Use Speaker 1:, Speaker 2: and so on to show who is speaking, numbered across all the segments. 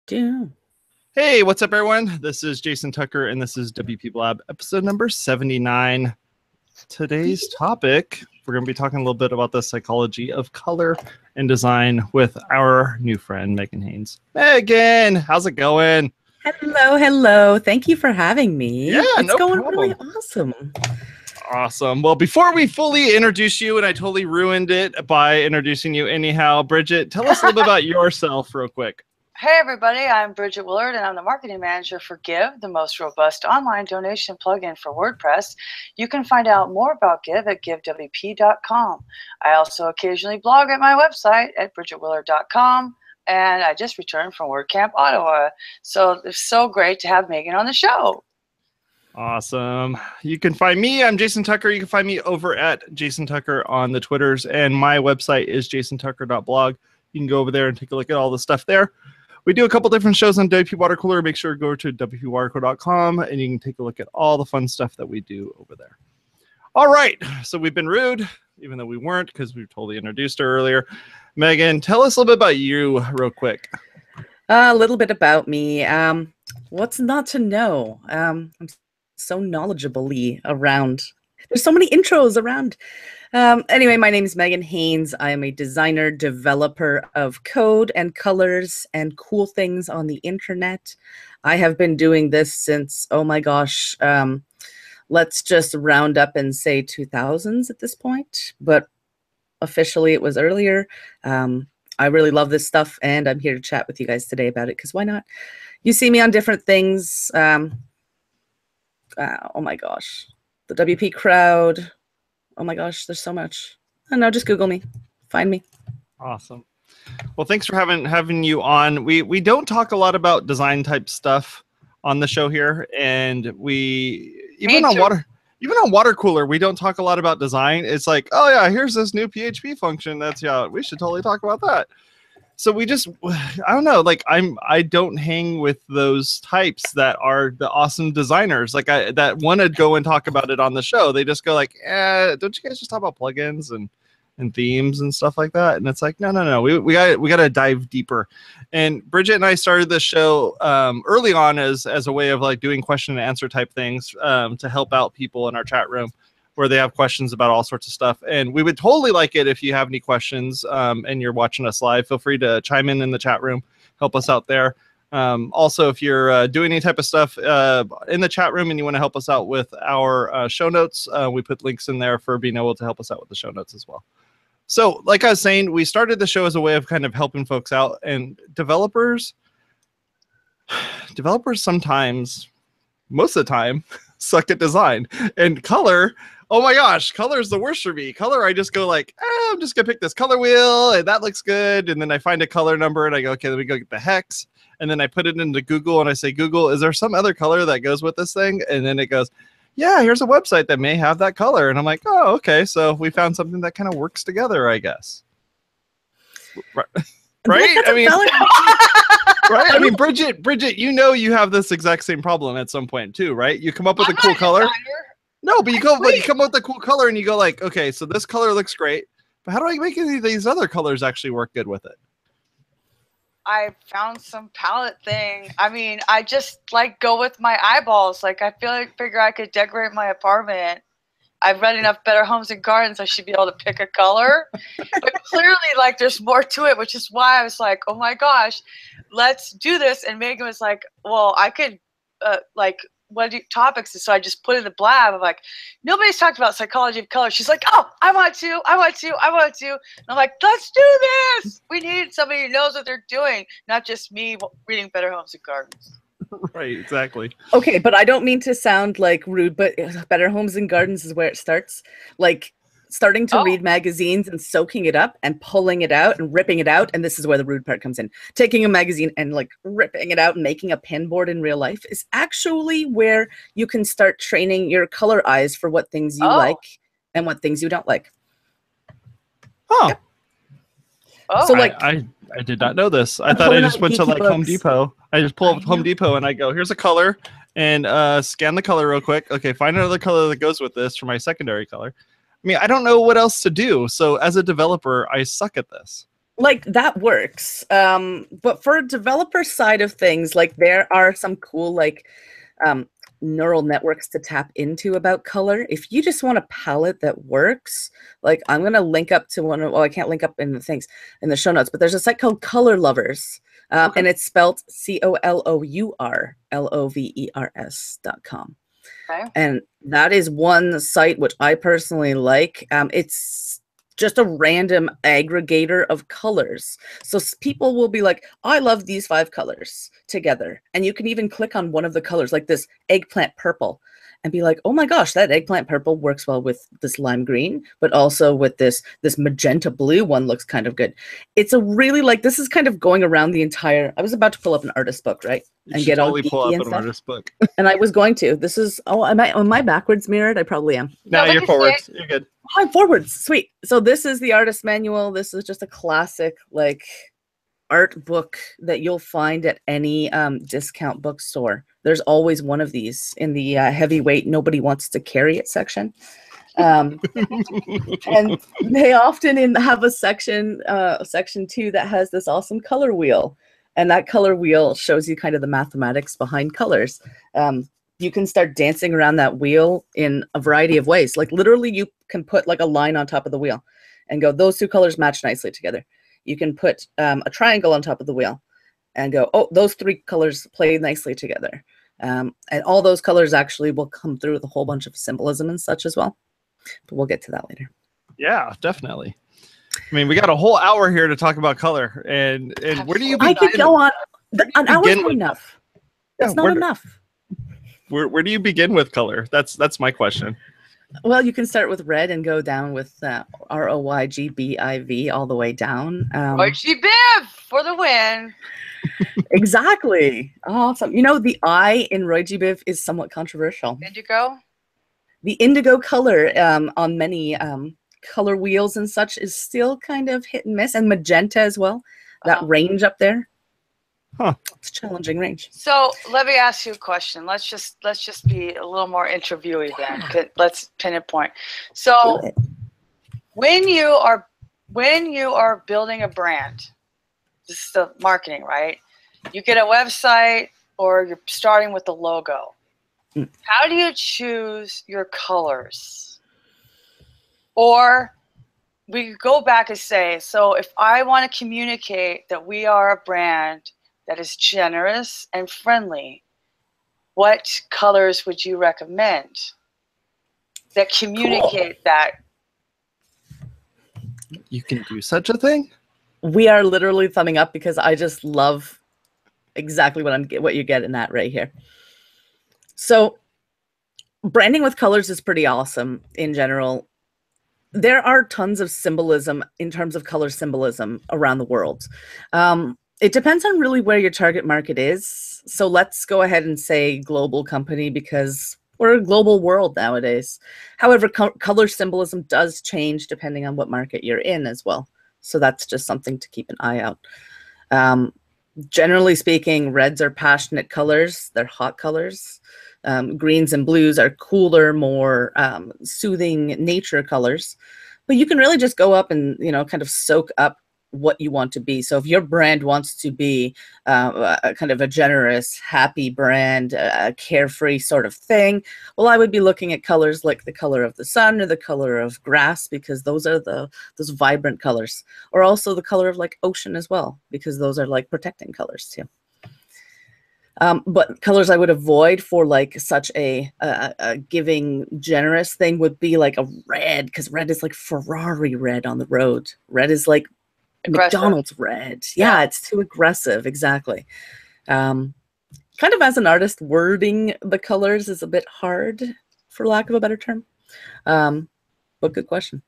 Speaker 1: Do.
Speaker 2: Hey, what's up, everyone? This is Jason Tucker, and this is WPblab, episode number 79. Today's topic, we're going to be talking a little bit about the psychology of color and design with our new friend, Meagan Hanes. Meagan, how's it going?
Speaker 1: Hello. Thank you for having me.
Speaker 2: Yeah,
Speaker 1: it's
Speaker 2: no
Speaker 1: going
Speaker 2: problem.
Speaker 1: really awesome.
Speaker 2: Awesome. Well, before we fully introduce you, and I totally ruined it by introducing you anyhow, Bridget, tell us a little bit about yourself real quick.
Speaker 3: Hey everybody, I'm Bridget Willard and I'm the marketing manager for Give, the most robust online donation plugin for WordPress. You can find out more about Give at givewp.com. I also occasionally blog at my website at bridgetwillard.com, and I just returned from WordCamp Ottawa. So it's so great to have Meagan on the show.
Speaker 2: Awesome. You can find me. I'm Jason Tucker. You can find me over at Jason Tucker on the Twitters, and my website is jasontucker.blog. You can go over there and take a look at all the stuff there. We do a couple different shows on WPwatercooler. Make sure to go to WPwatercooler.com and you can take a look at all the fun stuff that we do over there. All right. So we've been rude, even though we weren't, because we totally introduced her earlier. Meagan, tell us a little bit about you real quick.
Speaker 1: A little bit about me. What's not to know? I'm so knowledgeably around. There's so many intros around. Anyway, my name is Meagan Hanes. I am a designer, developer of code and colors and cool things on the internet. I have been doing this since, oh my gosh, let's just round up and say 2000s at this point, but officially it was earlier. I really love this stuff, and I'm here to chat with you guys today about it, because why not? You see me on different things. Oh my gosh, the WP crowd. Oh my gosh, there's so much. I don't know, just Google me. Find me.
Speaker 2: Awesome. Well, thanks for having you on. We don't talk a lot about design type stuff on the show here, and even on WPwatercooler, we don't talk a lot about design. It's like, oh yeah, here's this new PHP function that's out. We should totally talk about that. So we just, I don't know, like I don't hang with those types that are the awesome designers, like that want to go and talk about it on the show. They just go like, don't you guys just talk about plugins and themes and stuff like that? And it's like, no, we got to dive deeper. And Bridget and I started this show early on as a way of like doing question and answer type things to help out people in our chat room, where they have questions about all sorts of stuff. And we would totally like it if you have any questions and you're watching us live. Feel free to chime in the chat room, help us out there. Also, if you're doing any type of stuff in the chat room and you want to help us out with our show notes, we put links in there for being able to help us out with the show notes as well. So like I was saying, we started the show as a way of kind of helping folks out, and developers sometimes, most of the time, suck at design. And color, oh my gosh, color is the worst for me. Color, I just go like, I'm just gonna pick this color wheel and that looks good. And then I find a color number and I go, okay, let me go get the hex. And then I put it into Google and I say, Google, is there some other color that goes with this thing? And then it goes, yeah, here's a website that may have that color. And I'm like, oh, okay. So we found something that kind of works together, I guess. Right? I mean, right? I mean, Bridget, you know you have this exact same problem at some point too, right? You come up with a cool color. No, but you come up with a cool color and you go like, okay, so this color looks great, but how do I make any of these other colors actually work good with it?
Speaker 3: I found some palette thing. I mean, I just like go with my eyeballs. Like I figure I could decorate my apartment. I've read enough Better Homes and Gardens. I should be able to pick a color. But clearly, like, there's more to it, which is why I was like, oh my gosh, let's do this. And Meagan was like, well, I could, what do topics? And so I just put in the blab of like, nobody's talked about psychology of color. She's like, oh, I want to. And I'm like, let's do this. We need somebody who knows what they're doing, not just me reading Better Homes and Gardens.
Speaker 2: Right, exactly.
Speaker 1: Okay, but I don't mean to sound like rude, but Better Homes and Gardens is where it starts. Like starting to read magazines and soaking it up and pulling it out and ripping it out. And this is where the rude part comes in. Taking a magazine and like ripping it out and making a pinboard in real life is actually where you can start training your color eyes for what things you like and what things you don't like.
Speaker 2: Oh.
Speaker 1: Yep. So like
Speaker 2: I did not know this. I thought I just went to like Home Depot. I just pull up Home Depot and I go, here's a color, and scan the color real quick. Okay, find another color that goes with this for my secondary color. I mean, I don't know what else to do. So as a developer, I suck at this.
Speaker 1: like that works. But for developer side of things, like there are some cool like neural networks to tap into about color. If you just want a palette that works, like I'm gonna link up to one of, well, I can't link up in the things in the show notes, but there's a site called Color Lovers.
Speaker 2: Okay.
Speaker 1: And it's spelled COLOURLOVERS.com.
Speaker 3: Okay.
Speaker 1: And that is one site which I personally like. It's just a random aggregator of colors. So people will be like, I love these 5 colors together. And you can even click on one of the colors, like this eggplant purple, and be like, oh my gosh, that eggplant purple works well with this lime green, but also with this magenta blue one looks kind of good. It's a really like, this is kind of going around the entire, I was about to pull up an artist book, right?
Speaker 2: And get totally pull up an artist book.
Speaker 1: And I was going to. This is, oh, am I backwards mirrored? I probably am.
Speaker 2: No, you're forwards. You're good.
Speaker 1: Oh, I'm forwards. Sweet. So this is the artist manual. This is just a classic like art book that you'll find at any discount bookstore. There's always one of these in the heavyweight nobody wants to carry it section. And they often have a section 2 that has this awesome color wheel. And that color wheel shows you kind of the mathematics behind colors. You can start dancing around that wheel in a variety of ways. Like literally you can put like a line on top of the wheel and go, those 2 colors match nicely together. You can put a triangle on top of the wheel and go, oh, those 3 colors play nicely together. And all those colors actually will come through with a whole bunch of symbolism and such as well. But we'll get to that later.
Speaker 2: Yeah, definitely. I mean, we got a whole hour here to talk about color. And where do you begin?
Speaker 1: I could go on. An hour's not enough. It's not enough.
Speaker 2: Where do you begin with color? That's my question.
Speaker 1: Well, you can start with red and go down with ROYGBIV all the way down.
Speaker 3: ROYGBIV for the win.
Speaker 1: Exactly. Awesome. You know, the I in ROYGBIV is somewhat controversial.
Speaker 3: Indigo?
Speaker 1: The indigo color on many color wheels and such is still kind of hit and miss. And magenta as well. That range up there.
Speaker 2: Huh.
Speaker 1: It's a challenging range.
Speaker 3: So let me ask you a question. Let's just be a little more interviewy then. Let's pin a point. So when you are building a brand, this is the marketing, right? You get a website or you're starting with the logo. How do you choose your colors? Or we could go back and say, so if I want to communicate that we are a brand that is generous and friendly, what colors would you recommend that communicate that?
Speaker 2: You can do such a thing?
Speaker 1: We are literally thumbing up because I just love exactly what you're getting at right here. So branding with colors is pretty awesome in general. There are tons of symbolism in terms of color symbolism around the world. It depends on really where your target market is. So let's go ahead and say global company because we're a global world nowadays. However, color symbolism does change depending on what market you're in as well. So that's just something to keep an eye out. Generally speaking, reds are passionate colors. They're hot colors. Greens and blues are cooler, more soothing nature colors. But you can really just go up and, you know, kind of soak up what you want to be. So if your brand wants to be kind of a generous, happy brand, a carefree sort of thing, well, I would be looking at colors like the color of the sun or the color of grass, because those are those vibrant colors, or also the color of like ocean as well, because those are like protecting colors too. But colors I would avoid for like such a giving, generous thing would be like a red, because red is like Ferrari red on the road. Red is like aggressive. McDonald's red. Yeah, it's too aggressive. Exactly. Kind of as an artist, wording the colors is a bit hard, for lack of a better term. But good question.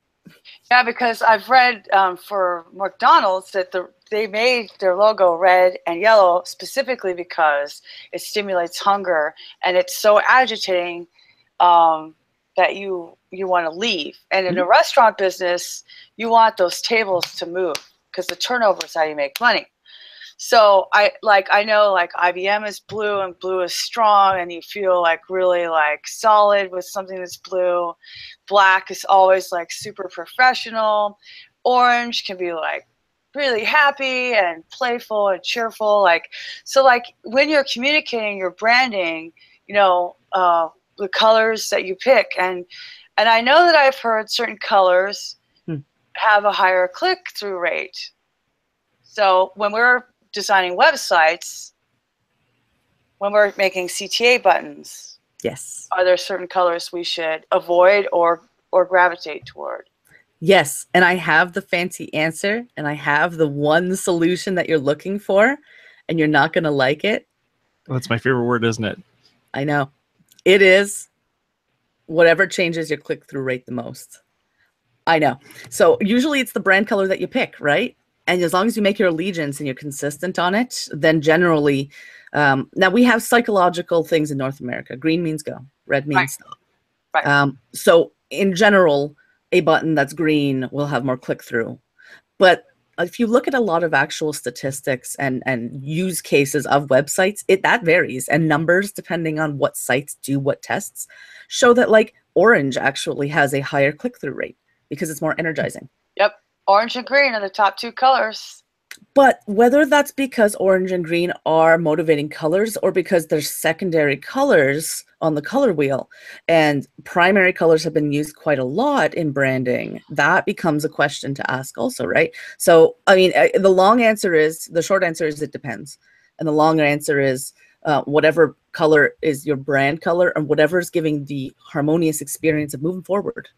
Speaker 3: Yeah, because I've read for McDonald's that they made their logo red and yellow specifically because it stimulates hunger and it's so agitating that you want to leave. And in a restaurant business, you want those tables to move because the turnover is how you make money. So I know like IBM is blue and blue is strong and you feel like really like solid with something that's blue. Black is always like super professional. Orange can be like really happy and playful and cheerful. Like, so like when you're communicating your branding, you know, the colors that you pick, and I know that I've heard certain colors have a higher click-through rate. So when we're designing websites, when we're making CTA buttons,
Speaker 1: yes,
Speaker 3: are there certain colors we should avoid or gravitate toward?
Speaker 1: Yes, and I have the fancy answer, and I have the one solution that you're looking for, and you're not going to like it.
Speaker 2: That's my favorite word, isn't it?
Speaker 1: I know. It is whatever changes your click-through rate the most. I know. So usually it's the brand color that you pick, right? And as long as you make your allegiance and you're consistent on it, then generally, now we have psychological things in North America. Green means go, red means stop.
Speaker 3: Right.
Speaker 1: So in general, a button that's green will have more click-through. But if you look at a lot of actual statistics and use cases of websites, that varies. And numbers, depending on what sites do what tests, show that like orange actually has a higher click-through rate because it's more energizing.
Speaker 3: Yep. Orange and green are the top two colors.
Speaker 1: But whether that's because orange and green are motivating colors or because they're secondary colors on the color wheel and primary colors have been used quite a lot in branding, that becomes a question to ask also, right? So, I mean, the short answer is it depends. And the long answer is whatever color is your brand color and whatever is giving the harmonious experience of moving forward.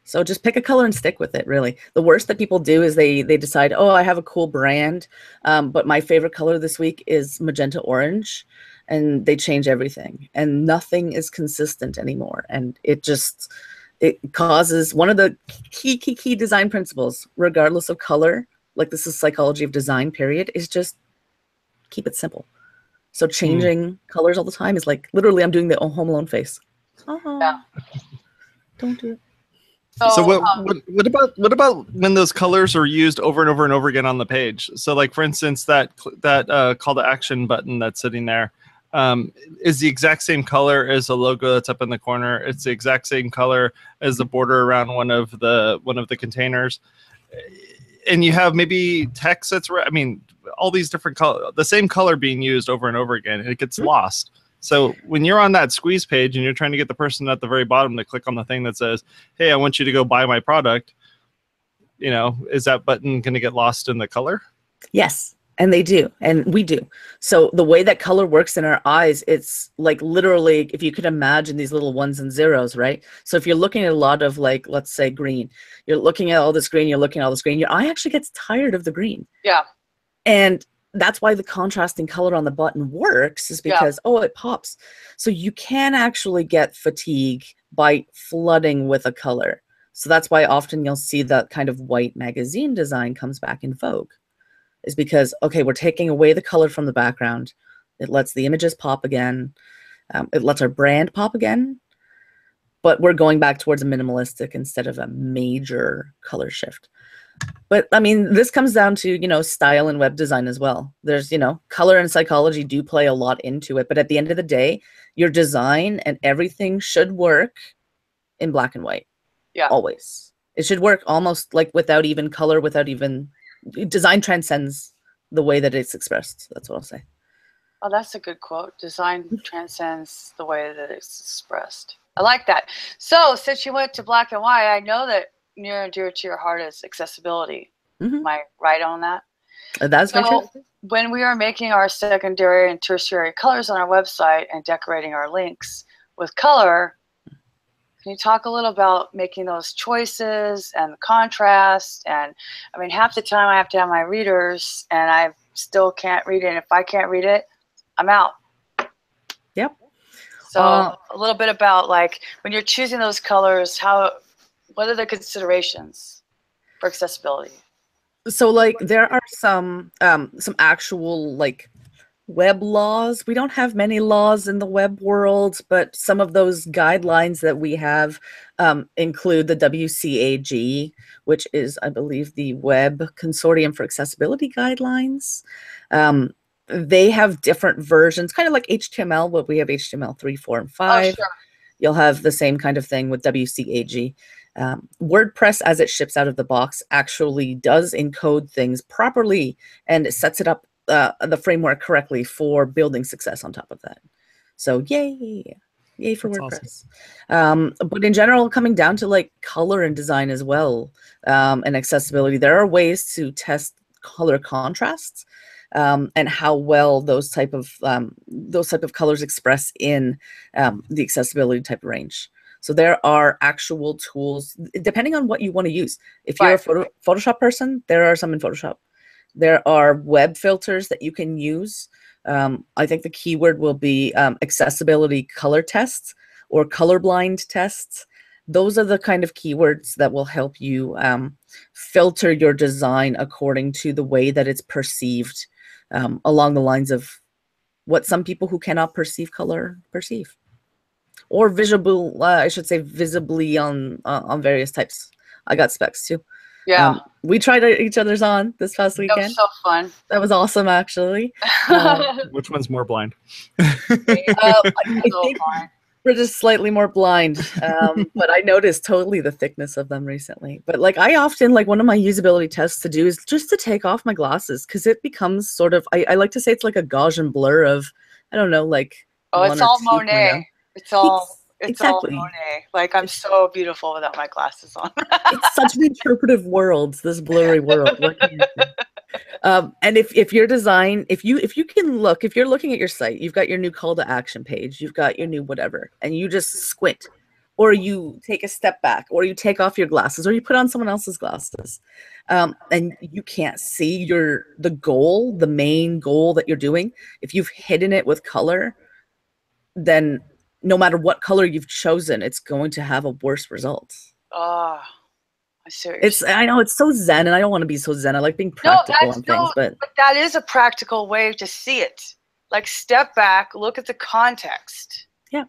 Speaker 1: So just pick a color and stick with it, really. The worst that people do is they decide, oh, I have a cool brand, but my favorite color this week is magenta orange, and they change everything. And nothing is consistent anymore. And it causes one of the key design principles, regardless of color, like this is psychology of design, period, is just keep it simple. So changing colors all the time is like, literally, I'm doing the Home Alone face. Oh, yeah. Don't do it.
Speaker 2: So what about when those colors are used over and over and over again on the page? So like for instance, that call to action button that's sitting there is the exact same color as the logo that's up in the corner. It's the exact same color as the border around one of the containers, and you have maybe text that's all these different color, the same color being used over and over again, and it gets lost. So when you're on that squeeze page and you're trying to get the person at the very bottom to click on the thing that says, hey, I want you to go buy my product, is that button going to get lost in the color?
Speaker 1: Yes, and they do, and we do. So the way that color works in our eyes, it's like literally, if you could imagine these little ones and zeros, right? So if you're looking at a lot of like, let's say green, you're looking at all this green, you're looking at all this green, your eye actually gets tired of the green.
Speaker 3: Yeah.
Speaker 1: And that's why the contrasting color on the button works, is because, it pops. So you can actually get fatigue by flooding with a color. So that's why often you'll see that kind of white magazine design comes back in vogue, is because, okay, we're taking away the color from the background. It lets the images pop again. It lets our brand pop again. But we're going back towards a minimalistic instead of a major color shift. But I mean, this comes down to, style and web design as well. There's, color and psychology do play a lot into it. But at the end of the day, your design and everything should work in black and white.
Speaker 3: Yeah.
Speaker 1: Always. It should work almost like without even color, design transcends the way that it's expressed. That's what I'll say.
Speaker 3: Oh, that's a good quote. Design transcends the way that it's expressed. I like that. So since you went to black and white, I know that near and dear to your heart is accessibility. Am I right on that?
Speaker 1: That's very true.
Speaker 3: When we are making our secondary and tertiary colors on our website and decorating our links with color, can you talk a little about making those choices and the contrast? And I mean, half the time I have to have my readers and I still can't read it. And if I can't read it, I'm out.
Speaker 1: Yep.
Speaker 3: So a little bit about like when you're choosing those colors, what are the considerations for accessibility?
Speaker 1: So like there are some actual like web laws. We don't have many laws in the web world, but some of those guidelines that we have include the WCAG, which is, I believe, the Web Consortium for Accessibility Guidelines. They have different versions, kind of like HTML, but we have HTML 3, 4, and 5.
Speaker 3: Oh, sure.
Speaker 1: You'll have the same kind of thing with WCAG. WordPress, as it ships out of the box, actually does encode things properly, and it sets it up, the framework correctly for building success on top of that. So yay. Yay for
Speaker 2: That's
Speaker 1: WordPress. Awesome. But in general, coming down to like color and design as well, and accessibility, there are ways to test color contrasts, and how well those type of colors express in the accessibility type of range. So there are actual tools, depending on what you want to use. If you're a Photoshop person, there are some in Photoshop. There are web filters that you can use. I think the keyword will be accessibility color tests or colorblind tests. Those are the kind of keywords that will help you filter your design according to the way that it's perceived, along the lines of what some people who cannot perceive color perceive. Or visible, I should say visibly on various types. I got specs too.
Speaker 3: Yeah.
Speaker 1: We tried each other's on this past weekend.
Speaker 3: That was so fun.
Speaker 1: That was awesome, actually.
Speaker 2: Which one's more blind?
Speaker 1: I think we're just slightly more blind, but I noticed totally the thickness of them recently. But like, I often, like, one of my usability tests to do is just to take off my glasses, because it becomes sort of, I like to say it's like a Gaussian blur of, I don't know, like,
Speaker 3: oh, it's all Monet. It's all
Speaker 1: exactly.
Speaker 3: all Monet. Like, I'm so beautiful without my glasses on.
Speaker 1: It's such an interpretive world, this blurry world. And if your design, if you can look, if you're looking at your site, you've got your new call to action page, you've got your new whatever, and you just squint, or you take a step back, or you take off your glasses, or you put on someone else's glasses, and you can't see the main goal that you're doing. If you've hidden it with color, then no matter what color you've chosen, it's going to have a worse result.
Speaker 3: Oh, I see.
Speaker 1: I know it's so zen, and I don't want to be so zen. I like being practical on things, but
Speaker 3: that is a practical way to see it. Like, step back, look at the context.
Speaker 1: Yeah.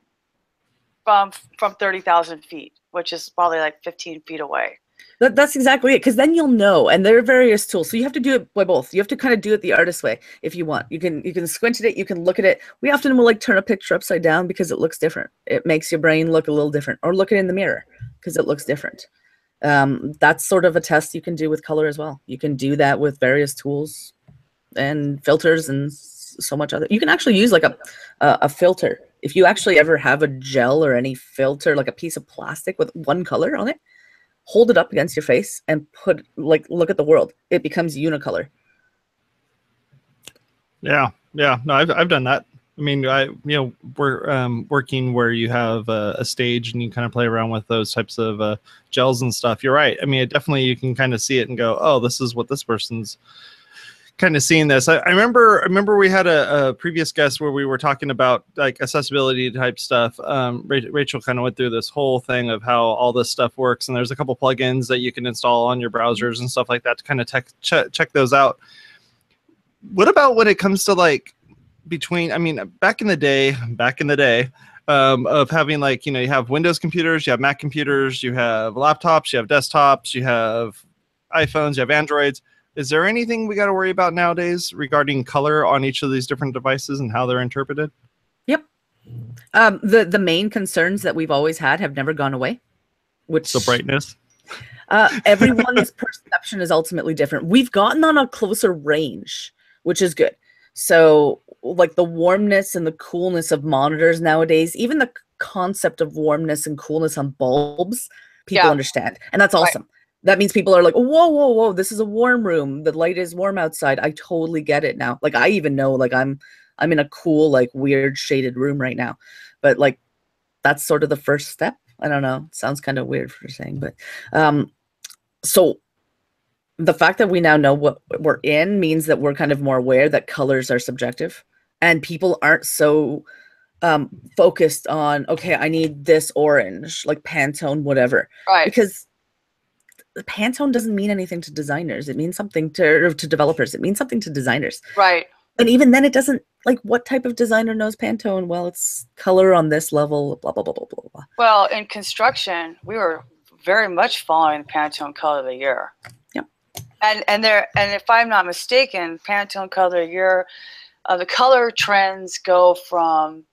Speaker 3: From 30,000 feet, which is probably like 15 feet away.
Speaker 1: That's exactly it, because then you'll know, and there are various tools. So you have to do it by both. You have to kind of do it the artist way if you want. You can squint at it, you can look at it. We often will like turn a picture upside down because it looks different. It makes your brain look a little different, or look it in the mirror because it looks different. That's sort of a test you can do with color as well. You can do that with various tools and filters and so much other. You can actually use like a filter. If you actually ever have a gel or any filter, like a piece of plastic with one color on it, hold it up against your face and look at the world. It becomes unicolor.
Speaker 2: Yeah. No, I've done that. I mean, we're working where you have a stage and you kind of play around with those types of gels and stuff. You're right. I mean, you can kind of see it and go, oh, this is what this person's kind of seeing this. I remember we had a previous guest where we were talking about like accessibility type stuff. Rachel kind of went through this whole thing of how all this stuff works, and there's a couple plugins that you can install on your browsers and stuff like that to kind of check those out. What about when it comes to like back in the day of having like, you have Windows computers, you have Mac computers, you have laptops, you have desktops, you have iPhones, you have Androids. Is there anything we got to worry about nowadays regarding color on each of these different devices and how they're interpreted?
Speaker 1: Yep. The main concerns that we've always had have never gone away. Which
Speaker 2: the brightness.
Speaker 1: Everyone's perception is ultimately different. We've gotten on a closer range, which is good. So like the warmness and the coolness of monitors nowadays, even the concept of warmness and coolness on bulbs, people understand. And that's awesome. Right. That means people are like, whoa, this is a warm room. The light is warm outside. I totally get it now. Like, I even know, like, I'm in a cool, like, weird shaded room right now. But, like, that's sort of the first step. I don't know. It sounds kind of weird for saying. But so the fact that we now know what we're in means that we're kind of more aware that colors are subjective. And people aren't so focused on, okay, I need this orange, like Pantone, whatever.
Speaker 3: Right.
Speaker 1: Because the Pantone doesn't mean anything to designers. It means something to developers. It means something to designers.
Speaker 3: Right.
Speaker 1: And even then it doesn't, like, what type of designer knows Pantone? Well, it's color on this level, blah, blah, blah, blah, blah, blah.
Speaker 3: Well, in construction, we were very much following Pantone Color of the Year.
Speaker 1: Yep.
Speaker 3: And if I'm not mistaken, Pantone Color of the Year, the color trends go from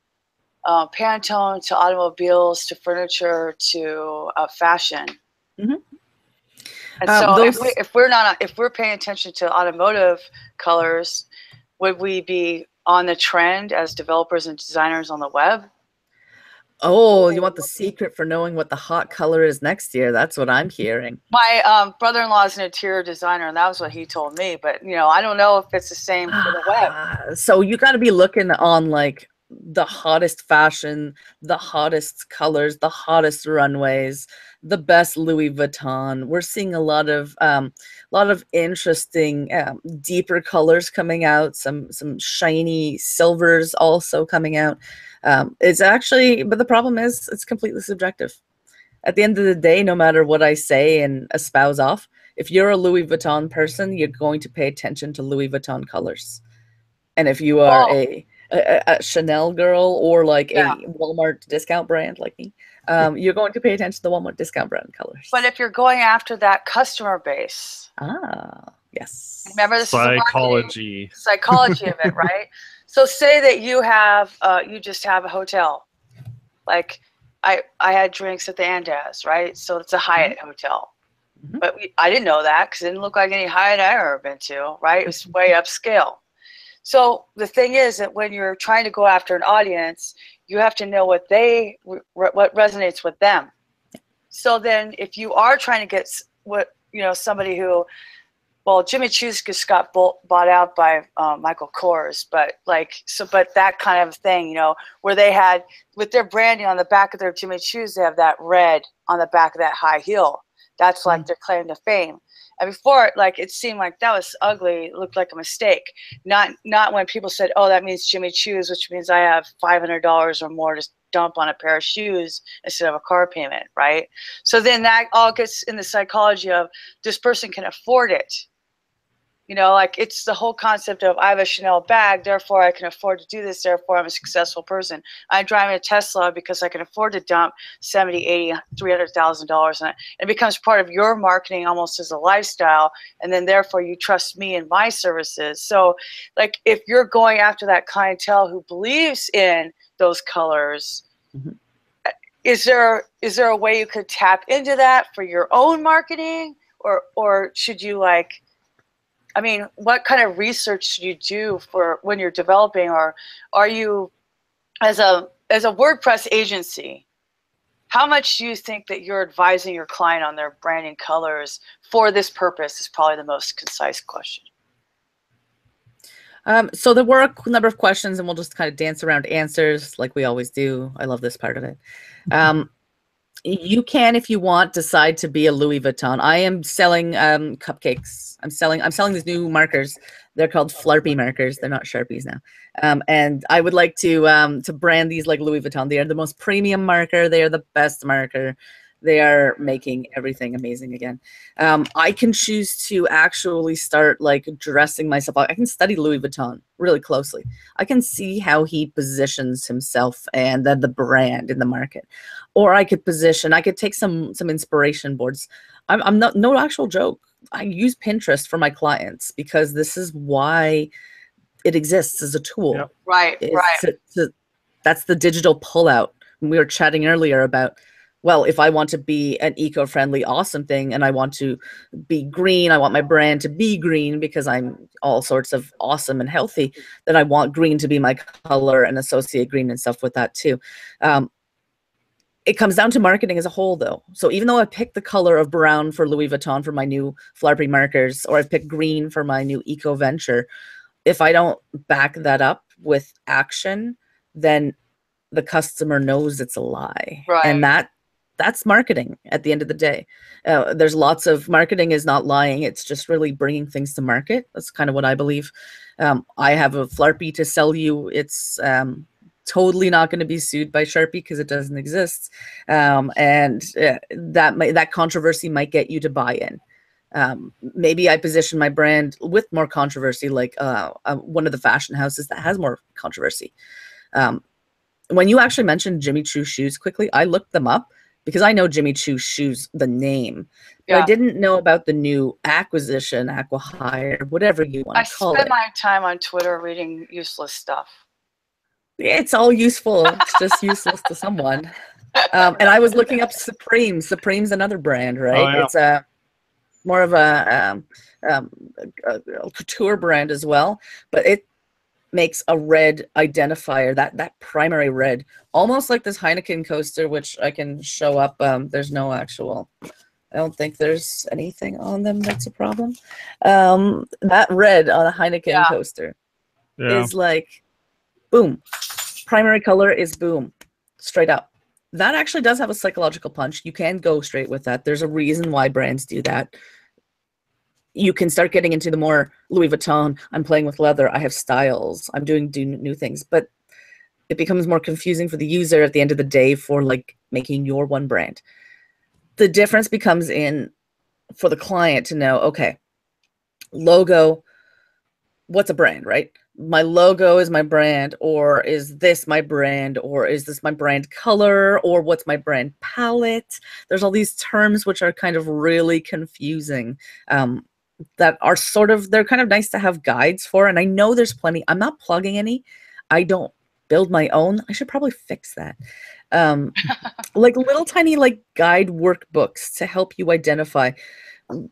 Speaker 3: Pantone to automobiles to furniture to fashion.
Speaker 1: Mm-hmm.
Speaker 3: And so if we're paying attention to automotive colors, would we be on the trend as developers and designers on the web?
Speaker 1: Oh, you want the secret for knowing what the hot color is next year? That's what I'm hearing.
Speaker 3: My brother-in-law is an interior designer, and that was what he told me. But I don't know if it's the same for the web.
Speaker 1: So you got to be looking on like the hottest fashion, the hottest colors, the hottest runways, the best Louis Vuitton. We're seeing a lot of interesting, deeper colors coming out. Some shiny silvers also coming out. It's actually, but the problem is, it's completely subjective. At the end of the day, no matter what I say and espouse off, if you're a Louis Vuitton person, you're going to pay attention to Louis Vuitton colors. And if you are a Chanel girl or like a Walmart discount brand like me, you're going to pay attention to the Walmart discount brand colors.
Speaker 3: But if you're going after that customer base,
Speaker 1: yes,
Speaker 3: remember this
Speaker 2: psychology
Speaker 3: is of it, right? So say that you have you just have a hotel, like I had drinks at the Andaz, right? So it's a Hyatt hotel. But I didn't know that because it didn't look like any Hyatt I'd ever been to, right? It was way upscale. So the thing is that when you're trying to go after an audience, you have to know what resonates with them. So then if you are trying to get somebody who, well, Jimmy Choo's just got bought out by Michael Kors, but that kind of thing, where they had, with their branding on the back of their Jimmy Choo's, they have that red on the back of that high heel. That's like their claim to fame. And before, it seemed like that was ugly. It looked like a mistake. Not when people said, "Oh, that means Jimmy Choo's," which means I have $500 or more to dump on a pair of shoes instead of a car payment, right? So then that all gets in the psychology of this person can afford it. It's the whole concept of I have a Chanel bag, therefore I can afford to do this, therefore I'm a successful person. I'm driving a Tesla because I can afford to dump $70,000, $80,000, $300,000 on it. It becomes part of your marketing almost as a lifestyle, and then therefore you trust me and my services. So if you're going after that clientele who believes in those colors, is there a way you could tap into that for your own marketing, or should you what kind of research should you do for when you're developing, or are you, as a WordPress agency, how much do you think that you're advising your client on their branding colors for this purpose is probably the most concise question.
Speaker 1: So there were a number of questions, and we'll just kind of dance around answers like we always do. I love this part of it. You can, if you want, decide to be a Louis Vuitton. I am selling cupcakes. I'm selling these new markers. They're called Flarpy markers. They're not Sharpies now. And I would like to brand these like Louis Vuitton. They are the most premium marker. They are the best marker. They are making everything amazing again. I can choose to actually start dressing myself up. I can study Louis Vuitton really closely. I can see how he positions himself and then the brand in the market. Or I could take some inspiration boards. I'm not, no actual joke. I use Pinterest for my clients because this is why it exists as a tool.
Speaker 2: Yep.
Speaker 3: Right.
Speaker 1: That's the digital pullout. We were chatting earlier about, well, if I want to be an eco-friendly, awesome thing, and I want to be green, I want my brand to be green because I'm all sorts of awesome and healthy, then I want green to be my color and associate green and stuff with that too. It comes down to marketing as a whole, though. So even though I picked the color of brown for Louis Vuitton for my new Flarpy markers, or I picked green for my new eco venture, if I don't back that up with action, then the customer knows it's a lie.
Speaker 3: Right.
Speaker 1: And that's marketing at the end of the day. There's lots of marketing is not lying. It's just really bringing things to market. That's kind of what I believe. I have a Flarpy to sell you. It's totally not going to be sued by Sharpie because it doesn't exist. And that controversy might get you to buy in. Maybe I position my brand with more controversy, like one of the fashion houses that has more controversy. When you actually mentioned Jimmy Choo shoes quickly, I looked them up because I know Jimmy Choo shoes, the name, but I didn't know about the new acquisition, acqui-hire, whatever you want to call it.
Speaker 3: I spend my time on Twitter reading useless stuff.
Speaker 1: It's all useful. It's just useless to someone. And I was looking up Supreme. Supreme's another brand, right?
Speaker 2: Oh, yeah.
Speaker 1: It's a more of a couture brand as well, but it makes a red identifier, that primary red, almost like this Heineken coaster, which I can show up. There's no actual, I don't think there's anything on them that's a problem. That red on a Heineken coaster is like, boom. Primary color is boom, straight up. That actually does have a psychological punch. You can go straight with that. There's a reason why brands do that. You can start getting into the more Louis Vuitton, I'm playing with leather, I have styles, I'm doing new things, but it becomes more confusing for the user at the end of the day for like making your one brand. The difference becomes in for the client to know, okay, logo, what's a brand, right? My logo is my brand, or is this my brand, or is this my brand color, or what's my brand palette? There's all these terms which are kind of really confusing. That are sort of, they're kind of nice to have guides for. And I know there's plenty. I'm not plugging any. I don't build my own. I should probably fix that. Like little tiny like guide workbooks to help you identify,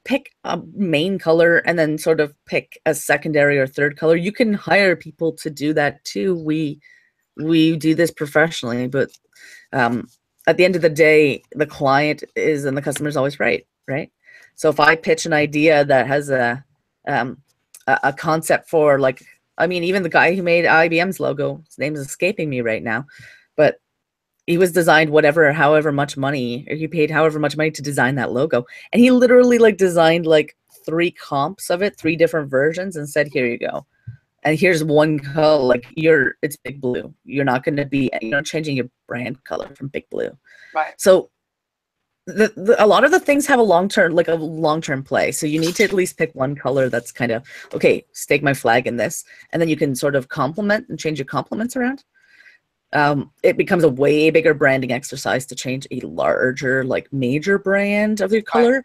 Speaker 1: pick a main color and then sort of pick a secondary or third color. You can hire people to do that too. We do this professionally, but at the end of the day, the client is and the customer is always right? So if I pitch an idea that has a concept for, like, I mean, even the guy who made IBM's logo, his name is escaping me right now, but he was designed however much money, or he paid however much money to design that logo. And he literally like designed like 3 comps of it, 3 different versions, and said, here you go. And here's one color, like it's big blue. You're not going to be, changing your brand color from big blue.
Speaker 3: Right.
Speaker 1: So a lot of the things have a long-term play. So you need to at least pick one color that's kind of, okay, stake my flag in this. And then you can sort of complement and change your complements around. It becomes a way bigger branding exercise to change a larger, like major brand of your color.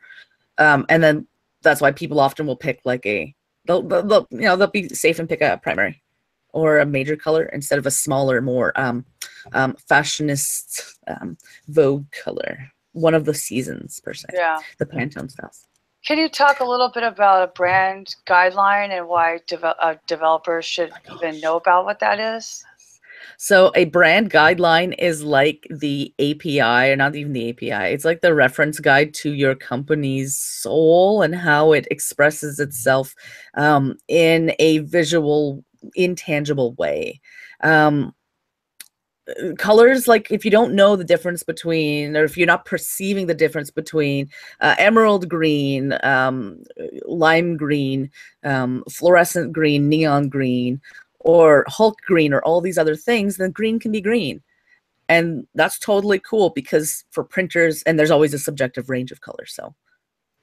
Speaker 1: Right. And then that's why people often will pick like they'll be safe and pick a primary or a major color instead of a smaller, more fashionist Vogue color. One of the seasons per se. Yeah. The Pantone styles.
Speaker 3: Can you talk a little bit about a brand guideline and why developers should even know about what that is?
Speaker 1: So a brand guideline is like the API, or not even the API. It's like the reference guide to your company's soul and how it expresses itself in a visual, intangible way. Colors, like if you don't know the difference between, or if you're not perceiving the difference between emerald green, lime green, fluorescent green, neon green, or Hulk green, or all these other things, then green can be green. And that's totally cool because for printers, and there's always a subjective range of colors, so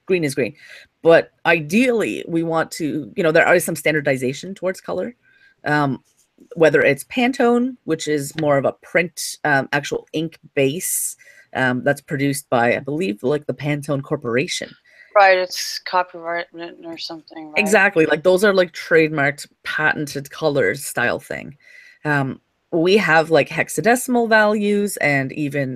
Speaker 1: green is green. But ideally, we want to, there is some standardization towards color. Whether it's Pantone, which is more of a print, actual ink base that's produced by, I believe, like the Pantone Corporation.
Speaker 3: Right, it's copyright written or something, right? Exactly,
Speaker 1: like those are like trademarked, patented colors style thing. We have like hexadecimal values and even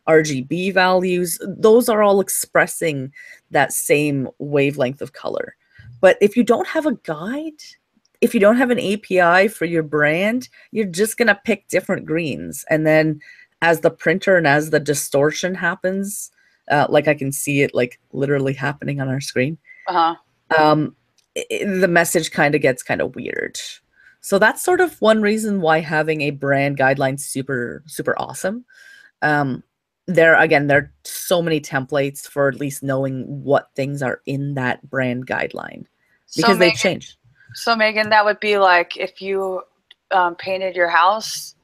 Speaker 1: RGB values. Those are all expressing that same wavelength of color. But if you don't have a guide, if you don't have an API for your brand, you're just going to pick different greens. And then as the printer and as the distortion happens, like I can see it like literally happening on our screen, the message kind of gets kind of weird. So that's sort of one reason why having a brand guideline is super, super awesome. There are so many templates for at least knowing what things are in that brand guideline because they've changed.
Speaker 3: So Megan, that would be like if you painted your house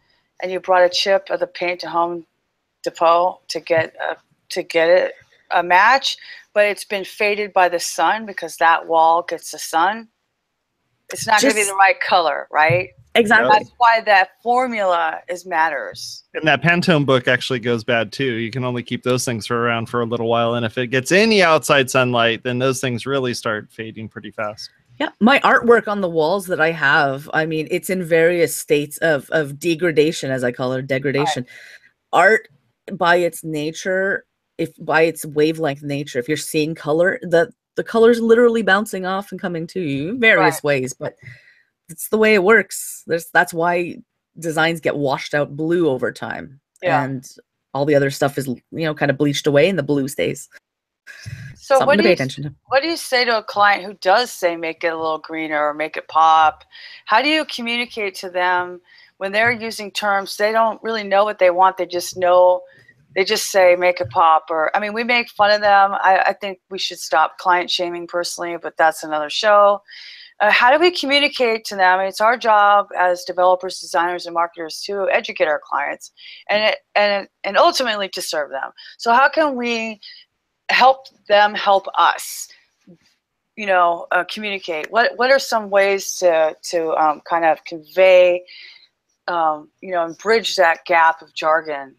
Speaker 3: and you brought a chip of the paint to Home Depot to get it a match, but it's been faded by the sun because that wall gets the sun. It's not going to be the right color, right?
Speaker 1: Exactly.
Speaker 3: That's why that formula matters.
Speaker 2: And that Pantone book actually goes bad too. You can only keep those things around for a little while, and if it gets any outside sunlight, then those things really start fading pretty fast.
Speaker 1: Yeah, my artwork on the walls that I have, I mean, it's in various states of degradation, as I call it, degradation. Right. Art, by its nature, if by its wavelength nature, if you're seeing color, the color's literally bouncing off and coming to you in various ways, but it's the way it works. That's why designs get washed out blue over time, and all the other stuff is, you know, kind of bleached away, and the blue stays.
Speaker 3: So
Speaker 1: Something to pay attention to.
Speaker 3: What do you say to a client who does say make it a little greener or make it pop? How do you communicate to them when they're using terms they don't really know what they want? They just say make it pop. Or, I mean, we make fun of them. I think we should stop client shaming personally, but that's another show. How do we communicate to them? It's our job as developers, designers, and marketers to educate our clients and ultimately to serve them. So how can we help them help us, you know, communicate? What are some ways to kind of convey, you know, and bridge that gap of jargon?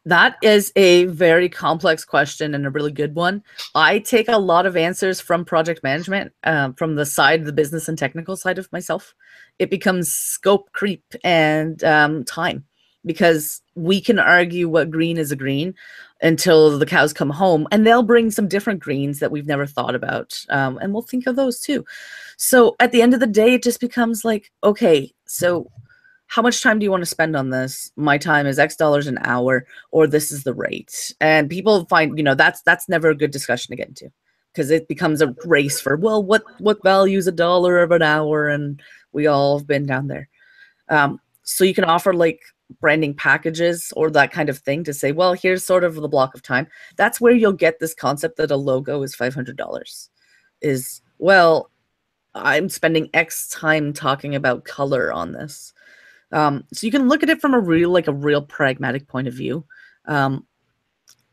Speaker 1: That is a very complex question and a really good one. I take a lot of answers from project management, from the side, the business and technical side of myself. It becomes scope creep and time, because we can argue what green is a green until the cows come home, and they'll bring some different greens that we've never thought about, and we'll think of those too. So at the end of the day, it just becomes like, okay, so how much time do you want to spend on this? My time is X dollars an hour, or this is the rate. And people find, you know, that's never a good discussion to get into, because it becomes a race for, well, what value is $1 of an hour? And we all have been down there. So you can offer like branding packages or that kind of thing to say, well, here's sort of the block of time. That's where you'll get this concept that a logo is $500. Is, well, I'm spending X time talking about color on this. So you can look at it from a real pragmatic point of view. You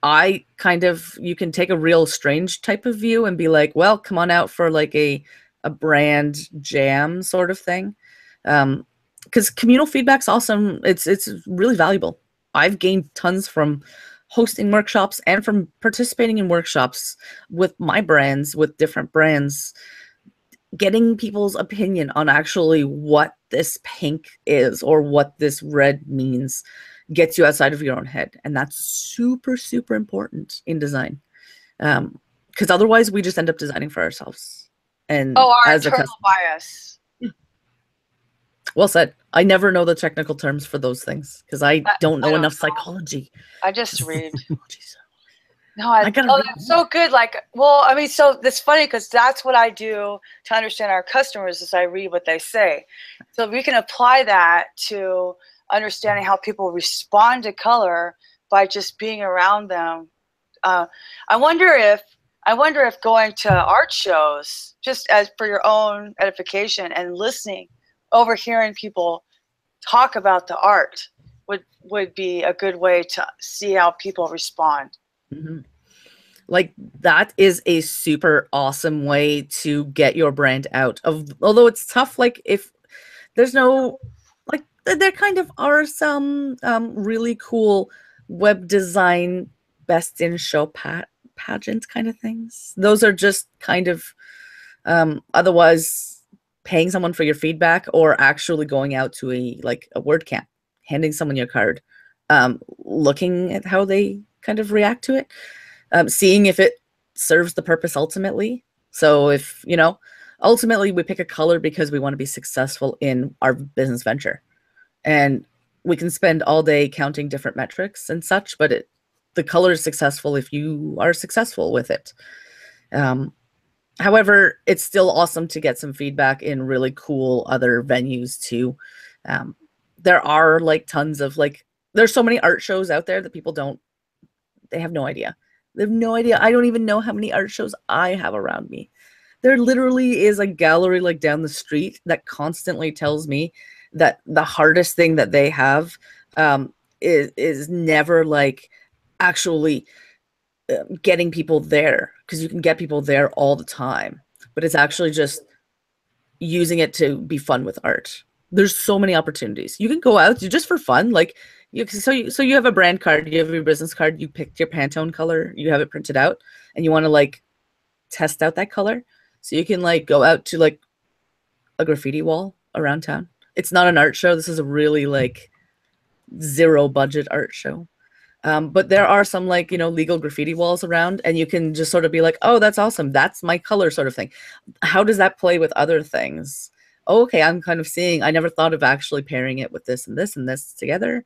Speaker 1: can take a real strange type of view and be like, well, come on out for like a brand jam sort of thing. Because communal feedback's awesome. It's really valuable. I've gained tons from hosting workshops and from participating in workshops with my brands, with different brands, getting people's opinion on actually what this pink is or what this red means gets you outside of your own head. And that's super, super important in design. Because otherwise we just end up designing for ourselves. And
Speaker 3: our internal bias.
Speaker 1: Well said. I never know the technical terms for those things because I don't know enough psychology.
Speaker 3: I just read.
Speaker 1: No,
Speaker 3: that's so good. Like, well, I mean, so that's funny because that's what I do to understand our customers is I read what they say. So we can apply that to understanding how people respond to color by just being around them. I wonder if going to art shows, just as for your own edification and listening, overhearing people talk about the art would be a good way to see how people respond.
Speaker 1: Mm-hmm. Like that is a super awesome way to get your brand out of, although it's tough. Like if there's no, like there kind of are some really cool web design best in show pageant kind of things. Those are just kind of otherwise paying someone for your feedback or actually going out to a WordCamp, handing someone your card, looking at how they kind of react to it, seeing if it serves the purpose ultimately. So if, you know, ultimately we pick a color because we want to be successful in our business venture. And we can spend all day counting different metrics and such, but the color is successful if you are successful with it. However, it's still awesome to get some feedback in really cool other venues too. There are like tons of there's so many art shows out there that people they have no idea. They have no idea. I don't even know how many art shows I have around me. There literally is a gallery like down the street that constantly tells me that the hardest thing that they have is never like actually getting people there, because you can get people there all the time, but it's actually just using it to be fun with art. There's so many opportunities. You can go out just for fun. Like so you have a brand card, you have your business card, you picked your Pantone color, you have it printed out, and you want to like test out that color. So you can like go out to like a graffiti wall around town. It's not an art show. This is a really like zero budget art show. But there are some like, legal graffiti walls around, and you can just sort of be like, oh, that's awesome. That's my color sort of thing. How does that play with other things? Oh, okay, I'm kind of seeing, I never thought of actually pairing it with this and this and this together.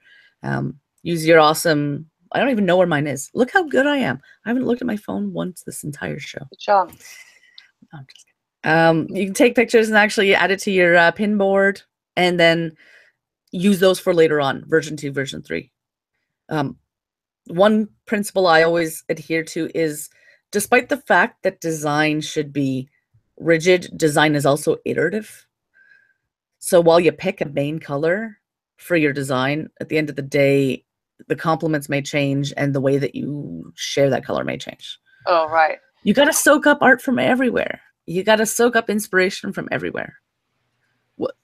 Speaker 1: Use your awesome, I don't even know where mine is. Look how good I am. I haven't looked at my phone once this entire show.
Speaker 3: Good job.
Speaker 1: No, I'm just kidding. You can take pictures and actually add it to your pinboard, and then use those for later on, version 2, version 3. One principle I always adhere to is, despite the fact that design should be rigid, design is also iterative. So while you pick a main color for your design, at the end of the day, the complements may change and the way that you share that color may change.
Speaker 3: Oh, right.
Speaker 1: You got to soak up art from everywhere. You got to soak up inspiration from everywhere.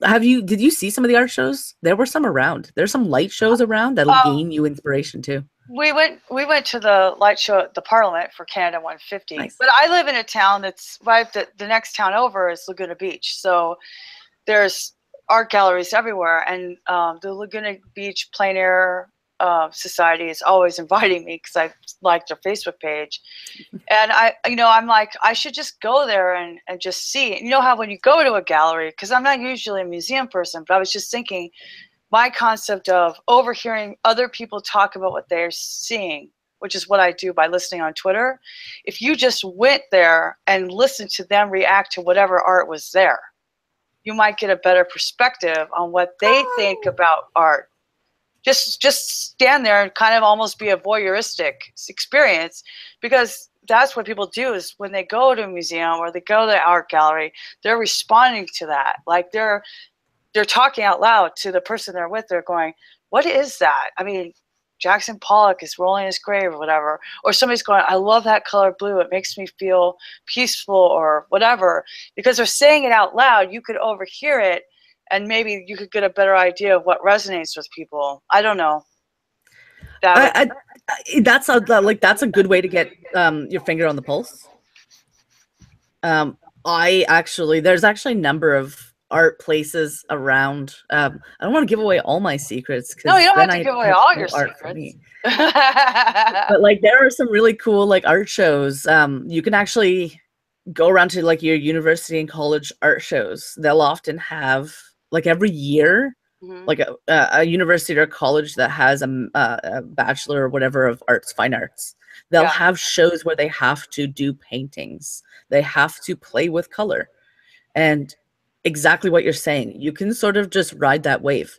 Speaker 1: Did you see some of the art shows? There were some around. There's some light shows around that'll gain you inspiration too.
Speaker 3: We went to the light show at the Parliament for Canada 150. Nice. But I live in a town that's right. The next town over is Laguna Beach. So there's art galleries everywhere, and the Laguna Beach Plein Air Society is always inviting me because I like their Facebook page. And I'm like, I should just go there and just see. You know how when you go to a gallery, because I'm not usually a museum person, but I was just thinking, my concept of overhearing other people talk about what they're seeing, which is what I do by listening on Twitter. If you just went there and listened to them react to whatever art was there, you might get a better perspective on what they think about art. Just stand there and kind of almost be a voyeuristic experience, because that's what people do is when they go to a museum or they go to the art gallery, they're responding to that. Like they're talking out loud to the person they're with. They're going, what is that? I mean, Jackson Pollock is rolling his grave or whatever. Or somebody's going, I love that color blue. It makes me feel peaceful or whatever. Because they're saying it out loud, you could overhear it, and maybe you could get a better idea of what resonates with people. I don't know.
Speaker 1: That's a good way to get your finger on the pulse. There's actually a number of art places around. I don't want to give away all my secrets.
Speaker 3: No, you don't have to give away all your secrets.
Speaker 1: But like, there are some really cool like art shows. You can actually go around to like your university and college art shows. They'll often have like every year, like a university or college that has a bachelor or whatever of arts, fine arts. They'll have shows where they have to do paintings. They have to play with color. And exactly what you're saying. You can sort of just ride that wave.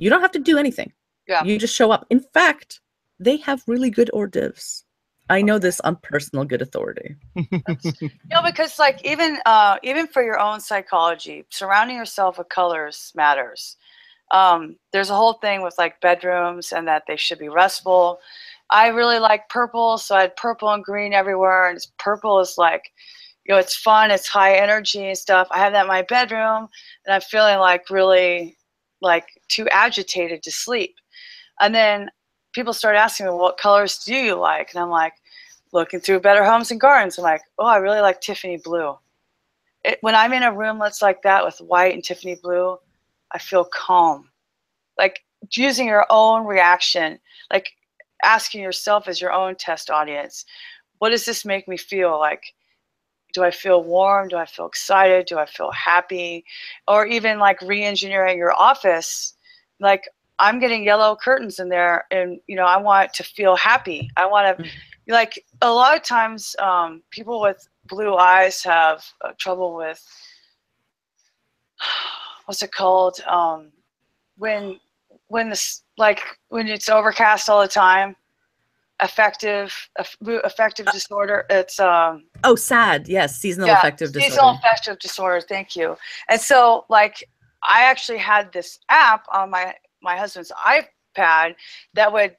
Speaker 1: You don't have to do anything. Yeah. You just show up. In fact, they have really good hors d'oeuvres. I know this on personal good authority.
Speaker 3: Because like even for your own psychology, surrounding yourself with colors matters. There's a whole thing with like bedrooms and that they should be restful. I really like purple, so I had purple and green everywhere. And purple is like, it's fun, it's high energy and stuff. I have that in my bedroom, and I'm feeling like really like too agitated to sleep. And then people start asking me, what colors do you like? And I'm like, looking through Better Homes and Gardens, I'm like, oh, I really like Tiffany blue. When I'm in a room that's like that with white and Tiffany blue, I feel calm. Like using your own reaction, like asking yourself as your own test audience, what does this make me feel like? Do I feel warm? Do I feel excited? Do I feel happy? Or even like re-engineering your office. Like I'm getting yellow curtains in there, and I want it to feel happy. I want to, like a lot of times people with blue eyes have trouble with, what's it called? When it's overcast all the time. Affective disorder. It's
Speaker 1: SAD. Yes, seasonal affective disorder.
Speaker 3: Seasonal affective disorder. Thank you. And so, like, I actually had this app on my husband's iPad that would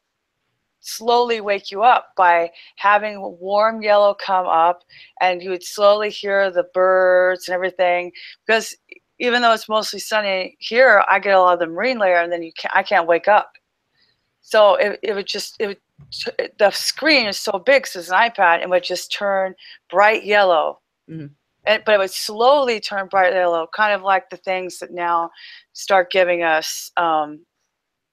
Speaker 3: slowly wake you up by having warm yellow come up, and you would slowly hear the birds and everything. Because even though it's mostly sunny here, I get a lot of the marine layer, and then I can't wake up. So the screen is so big, so it's an iPad, and would just turn bright yellow. Mm-hmm. But it would slowly turn bright yellow, kind of like the things that now start giving us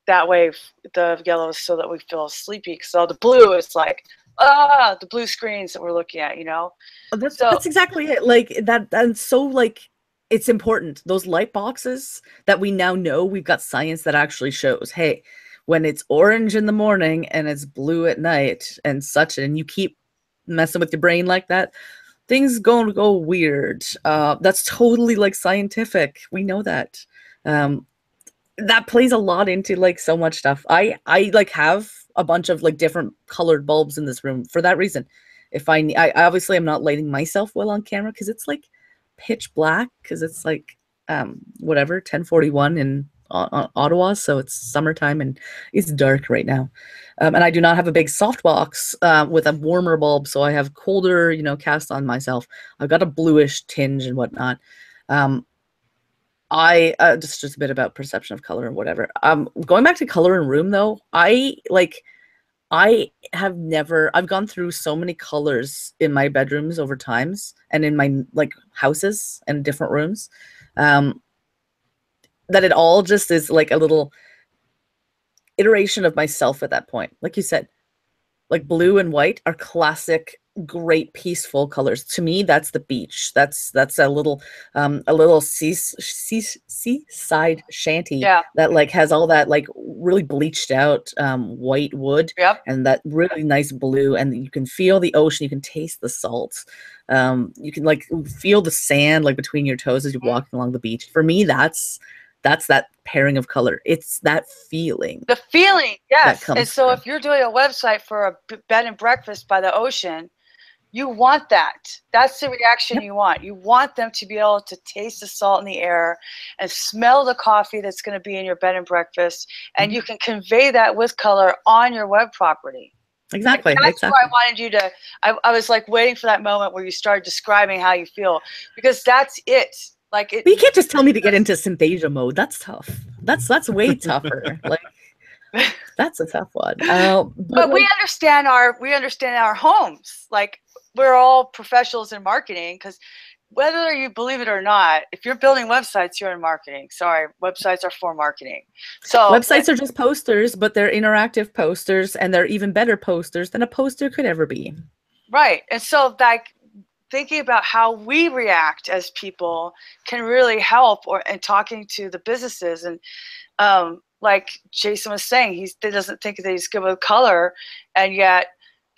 Speaker 3: that way the yellow is so that we feel sleepy. So the blue is like, the blue screens that we're looking at, you know?
Speaker 1: That's exactly it. Like that's so like, it's important. Those light boxes that we now know, we've got science that actually shows, hey, when it's orange in the morning and it's blue at night and such, and you keep messing with your brain like that, things going to go weird. That's totally like scientific. We know that. That plays a lot into like so much stuff. I like have a bunch of like different colored bulbs in this room for that reason. If I obviously I'm not lighting myself well on camera because it's like pitch black because it's like whatever 10:41 in Ottawa, so it's summertime and it's dark right now. And I do not have a big softbox with a warmer bulb, so I have colder, you know, cast on myself. I've got a bluish tinge and whatnot. I just a bit about perception of color and whatever. Going back to color in room though, I've gone through so many colors in my bedrooms over times and in my like houses and different rooms, that it all just is like a little iteration of myself at that point. Like you said, like blue and white are classic, great, peaceful colors. To me, that's the beach. That's a little seaside shanty that like has all that like really bleached out white wood and that really nice blue, and you can feel the ocean, you can taste the salt, you can like feel the sand like between your toes as you're walking along the beach. For me, that's that pairing of color. It's that feeling.
Speaker 3: The feeling, yes. And so if you're doing a website for a bed and breakfast by the ocean, you want that. That's the reaction you want. You want them to be able to taste the salt in the air and smell the coffee that's going to be in your bed and breakfast. And you can convey that with color on your web property.
Speaker 1: Exactly.
Speaker 3: Like that's why I wanted you to, I was like waiting for that moment where you started describing how you feel, because that's it. Like it,
Speaker 1: but you can't just tell me to get into Synthesia mode. That's tough. That's way tougher. Like that's a tough one.
Speaker 3: But we understand our homes. Like we're all professionals in marketing, because whether you believe it or not, if you're building websites, you're in marketing. Sorry, websites are for marketing. So
Speaker 1: websites are just posters, but they're interactive posters, and they're even better posters than a poster could ever be.
Speaker 3: Right. And so like thinking about how we react as people can really help, and talking to the businesses. And like Jason was saying, he doesn't think that he's good with color, and yet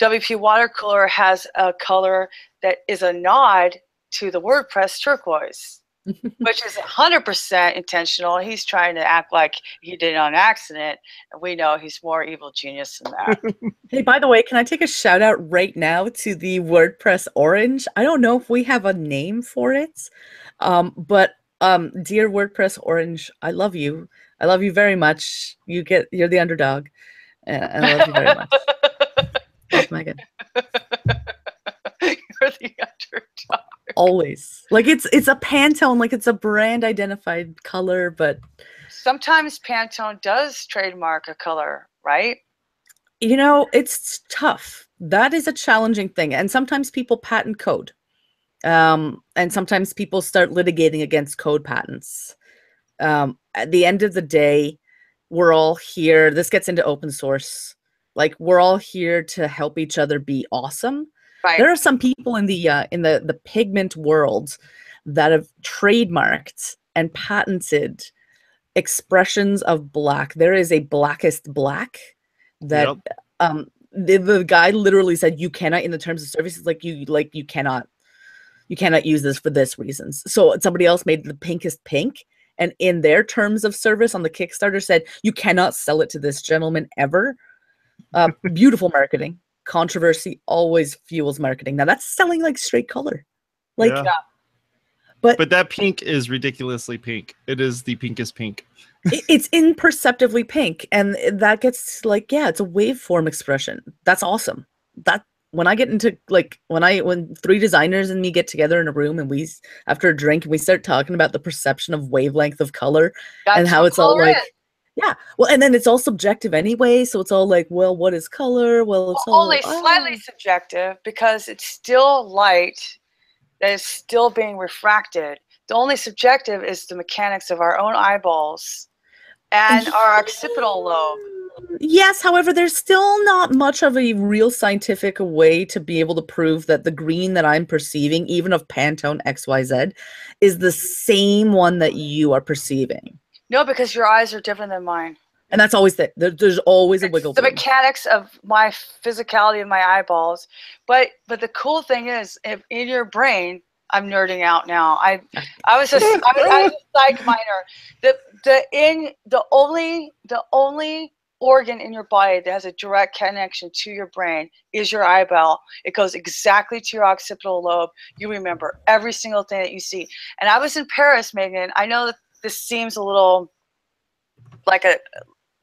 Speaker 3: WPwatercooler has a color that is a nod to the WordPress turquoise, which is 100% intentional. He's trying to act like he did it on accident, and we know he's more evil genius than that.
Speaker 1: Hey, by the way, can I take a shout out right now to the WordPress orange? I don't know if we have a name for it, but dear WordPress orange, I love you. I love you very much. You're the underdog, and I love you very much. Love Megan.
Speaker 3: You're the underdog.
Speaker 1: Always. Like it's a Pantone, like it's a brand identified color, but
Speaker 3: sometimes Pantone does trademark a color, right?
Speaker 1: You know, it's tough. That is a challenging thing. And sometimes people patent code. And sometimes people start litigating against code patents. At the end of the day, we're all here. This gets into open source. Like we're all here to help each other be awesome. Right. There are some people in the pigment world that have trademarked and patented expressions of black. There is a blackest black that the guy literally said you cannot, in the terms of services, you cannot use this for this reasons. So somebody else made the pinkest pink, and in their terms of service on the Kickstarter said you cannot sell it to this gentleman ever. Beautiful marketing. Controversy always fuels marketing. Now that's selling like straight color. Like
Speaker 2: but that pink is ridiculously pink. It is the pinkest pink.
Speaker 1: It's imperceptibly pink, and that gets like, yeah, it's a waveform expression. That's awesome. That when I get into like when three designers and me get together in a room and we after a drink and we start talking about the perception of wavelength of color and how it's all like well, and then it's all subjective anyway, so it's all like, well, what is color? Well, it's all
Speaker 3: only slightly subjective, because it's still light that is still being refracted. The only subjective is the mechanics of our own eyeballs. and our occipital lobe.
Speaker 1: Yes, however, there's still not much of a real scientific way to be able to prove that the green that I'm perceiving, even of Pantone XYZ, is the same one that you are perceiving.
Speaker 3: No, because your eyes are different than mine.
Speaker 1: And that's always there's always a wiggle.
Speaker 3: The mechanics of my physicality of my eyeballs. But the cool thing is, if in your brain, I'm nerding out now. I was a psych minor. The only organ in your body that has a direct connection to your brain is your eyeball. It goes exactly to your occipital lobe. You remember every single thing that you see. And I was in Paris, Megan. I know that this seems a little like a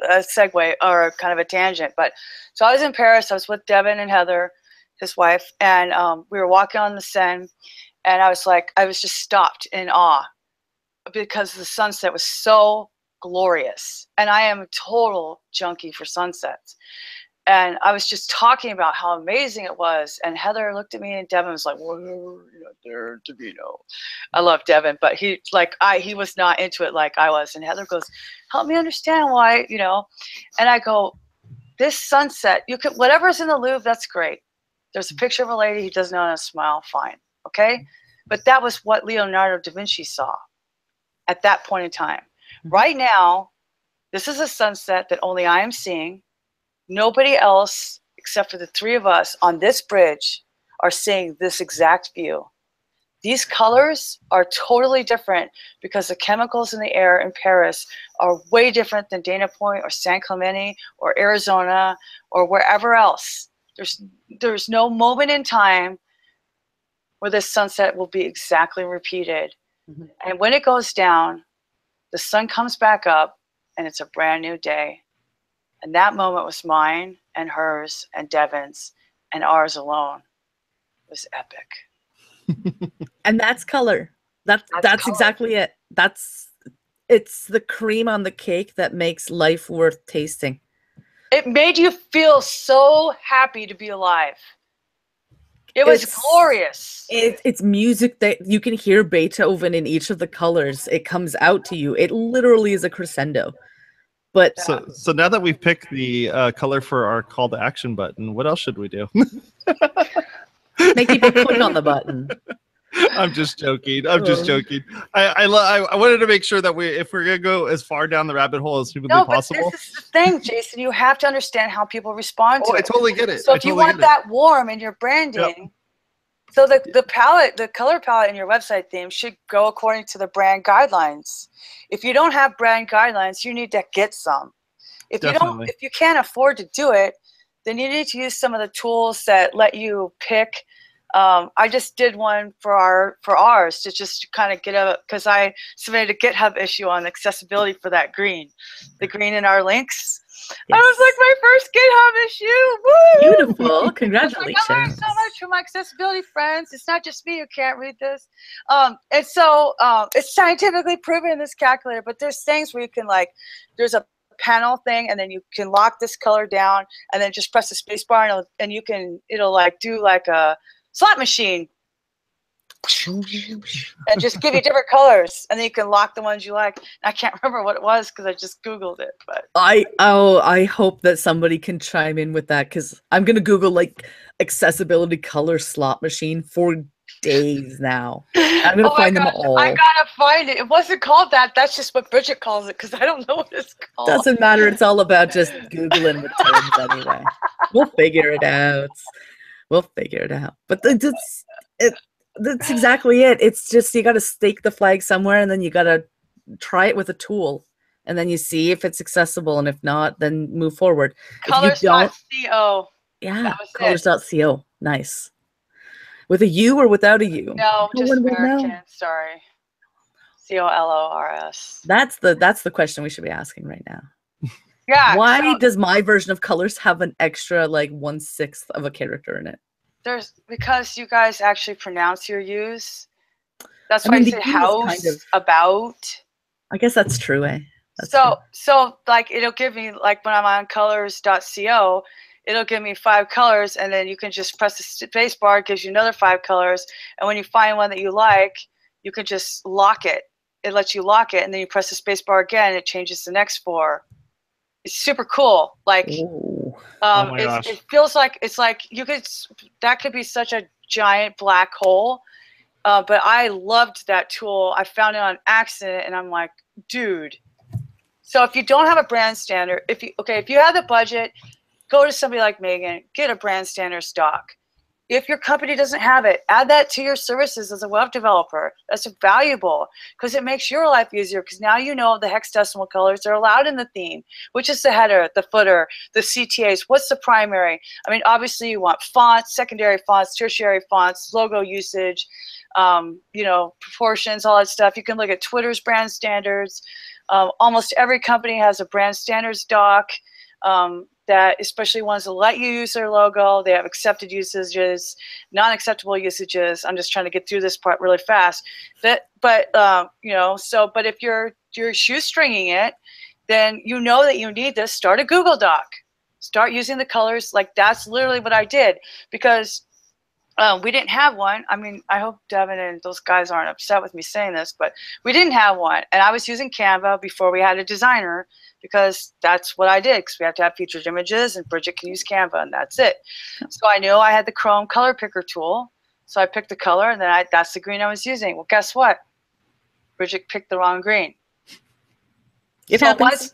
Speaker 3: segue or kind of a tangent, but so I was in Paris. I was with Devin and Heather, his wife, and we were walking on the Seine, and I was just stopped in awe because the sunset was so glorious, and I am a total junkie for sunsets. And I was just talking about how amazing it was, and Heather looked at me, and Devin was like, "Well, you're not there to be no." I love Devin, but he was not into it like I was. And Heather goes, "Help me understand why, you know." And I go, "This sunset, you can whatever's in the Louvre, that's great. There's a picture of a lady who doesn't know how to smile, fine, okay." But that was what Leonardo da Vinci saw at that point in time. Right now, this is a sunset that only I am seeing. Nobody else, except for the three of us on this bridge, are seeing this exact view. These colors are totally different because the chemicals in the air in Paris are way different than Dana Point or San Clemente or Arizona or wherever else. There's no moment in time where this sunset will be exactly repeated. Mm-hmm. And when it goes down, the sun comes back up and it's a brand new day. And that moment was mine and hers and Devin's and ours alone. It was epic.
Speaker 1: And that's color. That's color. Exactly it. It's the cream on the cake that makes life worth tasting.
Speaker 3: It made you feel so happy to be alive. It was glorious.
Speaker 1: It's music that you can hear Beethoven in each of the colors. It comes out to you. It literally is a crescendo. But
Speaker 2: so now that we've picked the color for our call to action button, what else should we do?
Speaker 1: Make people click on the button.
Speaker 2: I'm just joking. I'm just joking. I wanted to make sure that if we're gonna go as far down the rabbit hole as humanly possible.
Speaker 3: But this is the thing, Jason. You have to understand how people respond to it.
Speaker 2: I totally get it.
Speaker 3: So if you want that warm in your branding, so the color palette in your website theme should go according to the brand guidelines. If you don't have brand guidelines, you need to get some. If you can't afford to do it, then you need to use some of the tools that let you pick. I just did one for ours to just kind of because I submitted a GitHub issue on accessibility for that green, the green in our links. Yes. I was like, my first GitHub issue. Woo!
Speaker 1: Beautiful. Congratulations.
Speaker 3: I learned so much from my accessibility friends. It's not just me who can't read this. And so it's scientifically proven in this calculator, but there's things where you can there's a panel thing, and then you can lock this color down and then just press the space bar and it'll do like a slot machine and just give you different colors, and then you can lock the ones you like. I can't remember what it was because I just Googled it. But
Speaker 1: I hope that somebody can chime in with that, because I'm gonna Google accessibility color slot machine for days now. I'm gonna find them all.
Speaker 3: I gotta find it. It wasn't called that. That's just what Bridget calls it, because I don't know what it's called.
Speaker 1: Doesn't matter. It's all about just Googling the terms anyway. We'll figure it out. But that's exactly it. It's just you got to stake the flag somewhere, and then you got to try it with a tool, and then you see if it's accessible, and if not, then move forward.
Speaker 3: Colors.co.
Speaker 1: Yeah, colors.co. Nice. With a U or without a U?
Speaker 3: No, just American. Sorry. COLORS.
Speaker 1: That's the question we should be asking right now.
Speaker 3: Yeah.
Speaker 1: Why does my version of colors have an extra 1/6 of a character in it?
Speaker 3: Because you guys actually pronounce your U's. That's why I say house, about.
Speaker 1: I guess that's true, eh?
Speaker 3: So it'll give me when I'm on colors.co, it'll give me 5 colors, and then you can just press the space bar. It gives you another 5 colors, and when you find one that you like, you can just lock it it lets you lock it, and then you press the space bar again, it changes the next 4. It's super cool. Like,
Speaker 2: oh my gosh.
Speaker 3: It feels like it's like that could be such a giant black hole. But I loved that tool. I found it on accident, and I'm like, dude. So if you don't have a brand standard, if you have the budget, go to somebody like Meagan, get a brand standard stock. If your company doesn't have it, add that to your services as a web developer. That's valuable because it makes your life easier, because now you know the hexadecimal colors are allowed in the theme, which is the header, the footer, the CTAs, what's the primary. I mean, obviously you want fonts, secondary fonts, tertiary fonts, logo usage, you know, proportions, all that stuff. You can look at Twitter's brand standards. Almost every company has a brand standards doc. That especially ones that let you use their logo. They have accepted usages, non-acceptable usages. I'm just trying to get through this part really fast. But you know, but if you're shoestringing it, then you know that you need this. Start a Google Doc. Start using the colors. Like, that's literally what I did, because we didn't have one. I mean, I hope Devin and those guys aren't upset with me saying this, but we didn't have one. And I was using Canva before we had a designer, because that's what I did, because we have to have featured images, and Bridget can use Canva, and that's it. So I knew I had the Chrome color picker tool. So I picked the color, and then that's the green I was using. Well, guess what? Bridget picked the wrong green.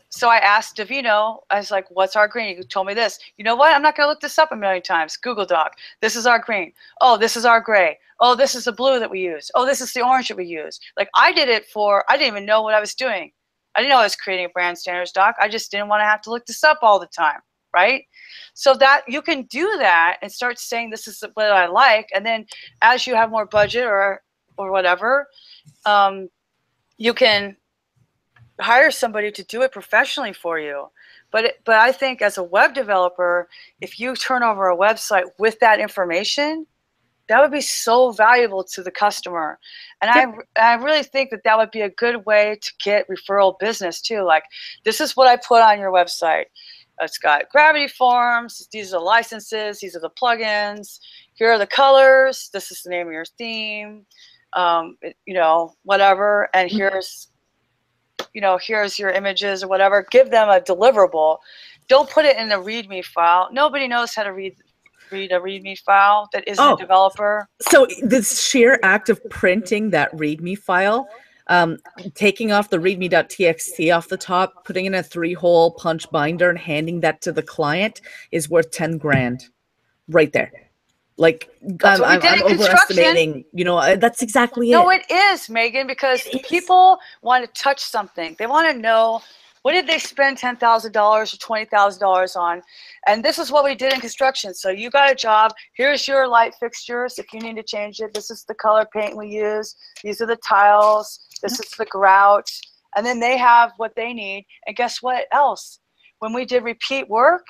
Speaker 3: So I asked Davino, I was like, what's our green? He told me this. You know what? I'm not going to look this up a million times. Google Doc. This is our green. Oh, this is our gray. Oh, this is the blue that we use. Oh, this is the orange that we use. Like, I didn't even know what I was doing. I didn't know I was creating a brand standards doc. I just didn't want to have to look this up all the time, right? So that you can do that and start saying, this is what I like. And then as you have more budget or whatever, you can hire somebody to do it professionally for you. But I think as a web developer, if you turn over a website with that information, that would be so valuable to the customer. And I really think that would be a good way to get referral business too. Like, this is what I put on your website. It's got gravity forms. These are the licenses. These are the plugins. Here are the colors. This is the name of your theme. You know, whatever. And here's your images or whatever. Give them a deliverable. Don't put it in a README file. Nobody knows how to read a README file that isn't a developer.
Speaker 1: So the sheer act of printing that README file, taking off the readme.txt off the top, putting in a 3-hole punch binder and handing that to the client is worth 10 grand right there. Like, I'm overestimating, you know, that's exactly it.
Speaker 3: No, it is, Meagan, because people want to touch something. They want to know, what did they spend $10,000 or $20,000 on? And this is what we did in construction. So you got a job. Here's your light fixtures. If you need to change it, this is the color paint we use. These are the tiles. This is the grout. And then they have what they need. And guess what else? When we did repeat work,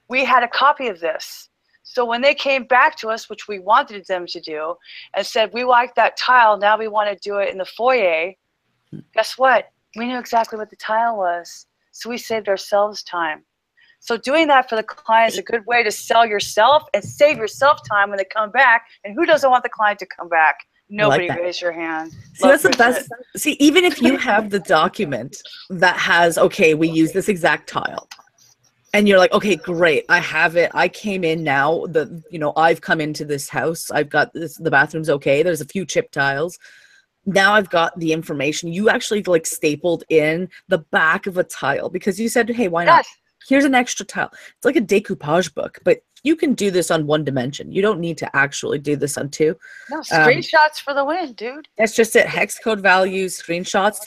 Speaker 3: we had a copy of this. So when they came back to us, which we wanted them to do, and said, we like that tile, now we want to do it in the foyer, guess what? We knew exactly what the tile was. So we saved ourselves time. So doing that for the client is a good way to sell yourself and save yourself time when they come back. And who doesn't want the client to come back? Nobody raise your hand.
Speaker 1: See, that's the best. See, even if you have the document that has, okay, we use this exact tile. And you're like, okay, great, I have it. I came in now. I've come into this house. I've got this. The bathroom's okay. There's a few chip tiles. Now I've got the information. You actually like stapled in the back of a tile because you said, hey, why not? Here's an extra tile. It's like a decoupage book, but you can do this on 1 dimension. You don't need to actually do this on 2.
Speaker 3: No, screenshots for the win, dude.
Speaker 1: That's just it. Hex code values, screenshots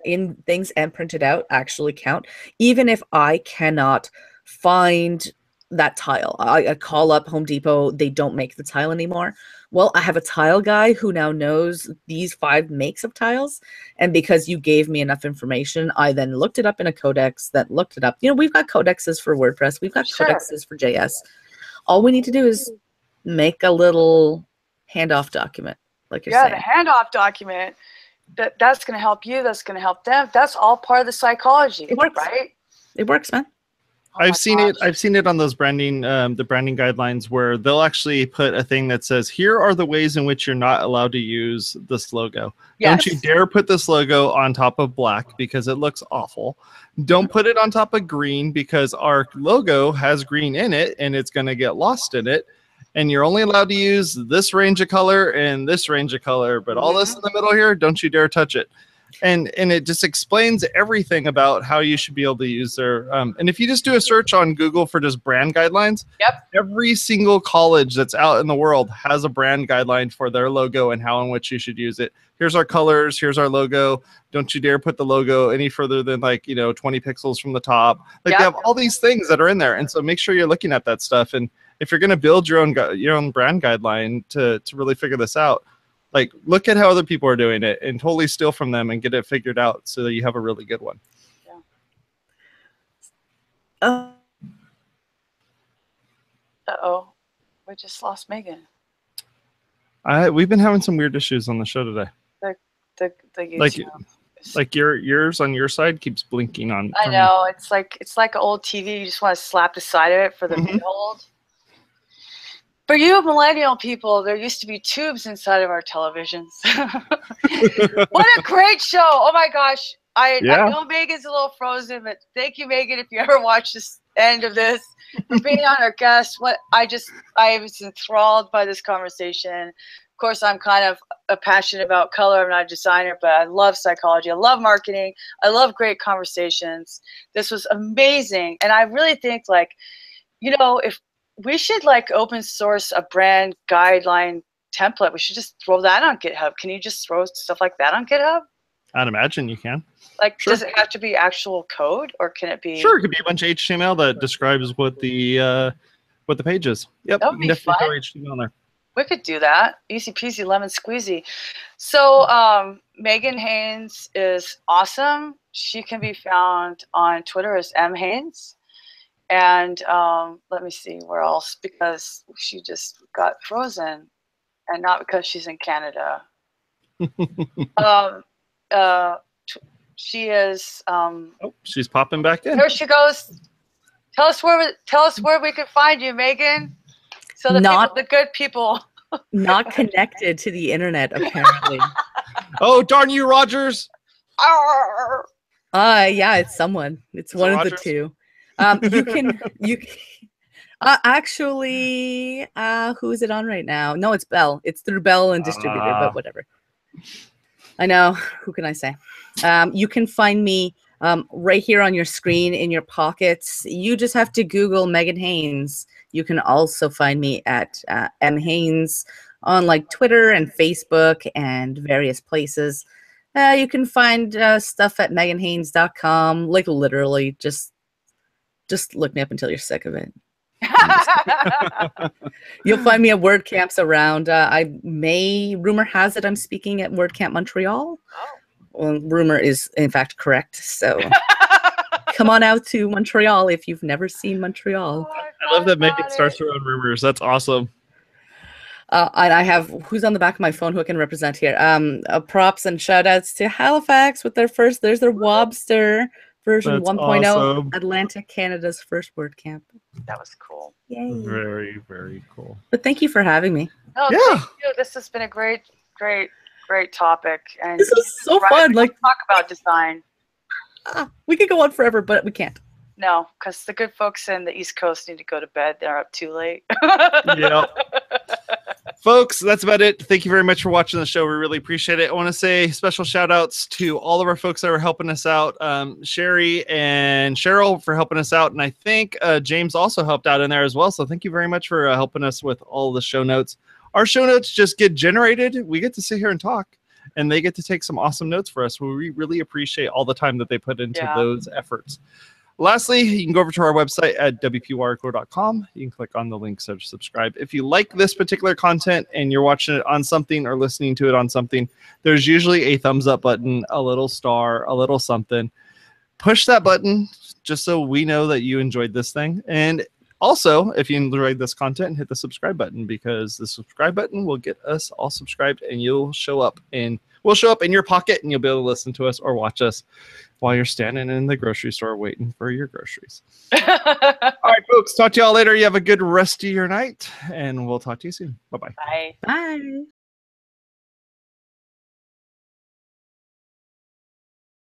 Speaker 1: in things and printed out actually count. Even if I cannot find that tile, I call up Home Depot, they don't make the tile anymore. Well, I have a tile guy who now knows these 5 makes of tiles. And because you gave me enough information, I then looked it up in a codex that looked it up. You know, we've got codexes for WordPress. We've got codexes for JS. All we need to do is make a little handoff document, like you're saying.
Speaker 3: Yeah, the handoff document, that's going to help you. That's going to help them. That's all part of the psychology,
Speaker 1: it works.
Speaker 3: right?
Speaker 1: It works, man.
Speaker 2: I've seen it. I've seen it on those branding, the branding guidelines, where they'll actually put a thing that says, "Here are the ways in which you're not allowed to use this logo.
Speaker 3: Yes.
Speaker 2: Don't you dare put this logo on top of black because it looks awful. Don't put it on top of green because our logo has green in it and it's going to get lost in it. And you're only allowed to use this range of color and this range of color, but all this in the middle here, don't you dare touch it." And it just explains everything about how you should be able to use their and if you just do a search on Google for just brand guidelines, every single college that's out in the world has a brand guideline for their logo and how in which you should use it. Here's our colors, here's our logo. Don't you dare put the logo any further than 20 pixels from the top. They have all these things that are in there, and so make sure you're looking at that stuff. And if you're going to build your own brand guideline to really figure this out, look at how other people are doing it and totally steal from them and get it figured out so that you have a really good one.
Speaker 3: Uh-oh. We just lost Megan.
Speaker 2: We've been having some weird issues on the show today.
Speaker 3: The YouTube.
Speaker 2: Like yours on your side keeps blinking on.
Speaker 3: I know. It's like an old TV. You just want to slap the side of it for the hold. For you millennial people, there used to be tubes inside of our televisions. What a great show. Oh my gosh. I know Megan's a little frozen, but thank you, Megan, if you ever watch this end of this, for being on our guest. I was enthralled by this conversation. Of course, I'm kind of passionate about color. I'm not a designer, but I love psychology. I love marketing. I love great conversations. This was amazing. And I really think if we should open source a brand guideline template. We should just throw that on GitHub. Can you just throw stuff like that on GitHub?
Speaker 2: I'd imagine you can.
Speaker 3: Does it have to be actual code, or can it be?
Speaker 2: Sure, it could be a bunch of HTML that describes what the page is. Yep,
Speaker 3: that would be fun.
Speaker 2: Throw HTML there.
Speaker 3: We could do that. Easy peasy, lemon squeezy. So Meagan Hanes is awesome. She can be found on Twitter as mhanes. And let me see where else, because she just got frozen, and not because she's in Canada. She is.
Speaker 2: She's popping back in.
Speaker 3: There she goes. Tell us where we can find you, Megan. So the good people.
Speaker 1: Not connected to the internet, apparently.
Speaker 2: Oh, darn you, Rogers!
Speaker 1: Yeah, it's someone. It's one of the two. You can actually, who is it on right now? No, it's Bell. It's through Bell and Distributor, but whatever. I know. Who can I say? You can find me right here on your screen in your pockets. You just have to Google Meagan Hanes. You can also find me at mhanes on Twitter and Facebook and various places. You can find stuff at meganhanes.com. Literally, just look me up until you're sick of it. You'll find me at WordCamps around. Rumor has it I'm speaking at WordCamp Montreal. Well, rumor is in fact correct. So come on out to Montreal if you've never seen Montreal.
Speaker 2: I love that Megan starts her own rumors. That's awesome.
Speaker 1: And I have who's on the back of my phone who I can represent here. Props and shout outs to Halifax with their Wobster version 1.0, awesome. Atlantic Canada's first WordCamp.
Speaker 3: That was cool.
Speaker 1: Yay.
Speaker 2: Very, very cool.
Speaker 1: But thank you for having me.
Speaker 3: Oh, yeah. Thank you. This has been a great topic. And
Speaker 1: this is so fun.
Speaker 3: Talk about design.
Speaker 1: We could go on forever, but we can't.
Speaker 3: No, because the good folks in the East Coast need to go to bed. They're up too late.
Speaker 2: Yeah. Folks, that's about it. Thank you very much for watching the show. We really appreciate it. I want to say special shout outs to all of our folks that are helping us out. Sherry and Cheryl for helping us out. And I think James also helped out in there as well. So thank you very much for helping us with all the show notes. Our show notes just get generated. We get to sit here and talk, and they get to take some awesome notes for us. We really appreciate all the time that they put into those efforts. Lastly, you can go over to our website at WPwatercooler.com. You can click on the link to subscribe. If you like this particular content and you're watching it on something or listening to it on something, there's usually a thumbs up button, a little star, a little something. Push that button just so we know that you enjoyed this thing. And Also, if you enjoyed this content, hit the subscribe button, because the subscribe button will get us all subscribed, and we'll show up in your pocket, and you'll be able to listen to us or watch us while you're standing in the grocery store waiting for your groceries. All right, folks. Talk to y'all later. You have a good rest of your night, and we'll talk to you soon. Bye-bye.
Speaker 3: Bye.
Speaker 1: Bye.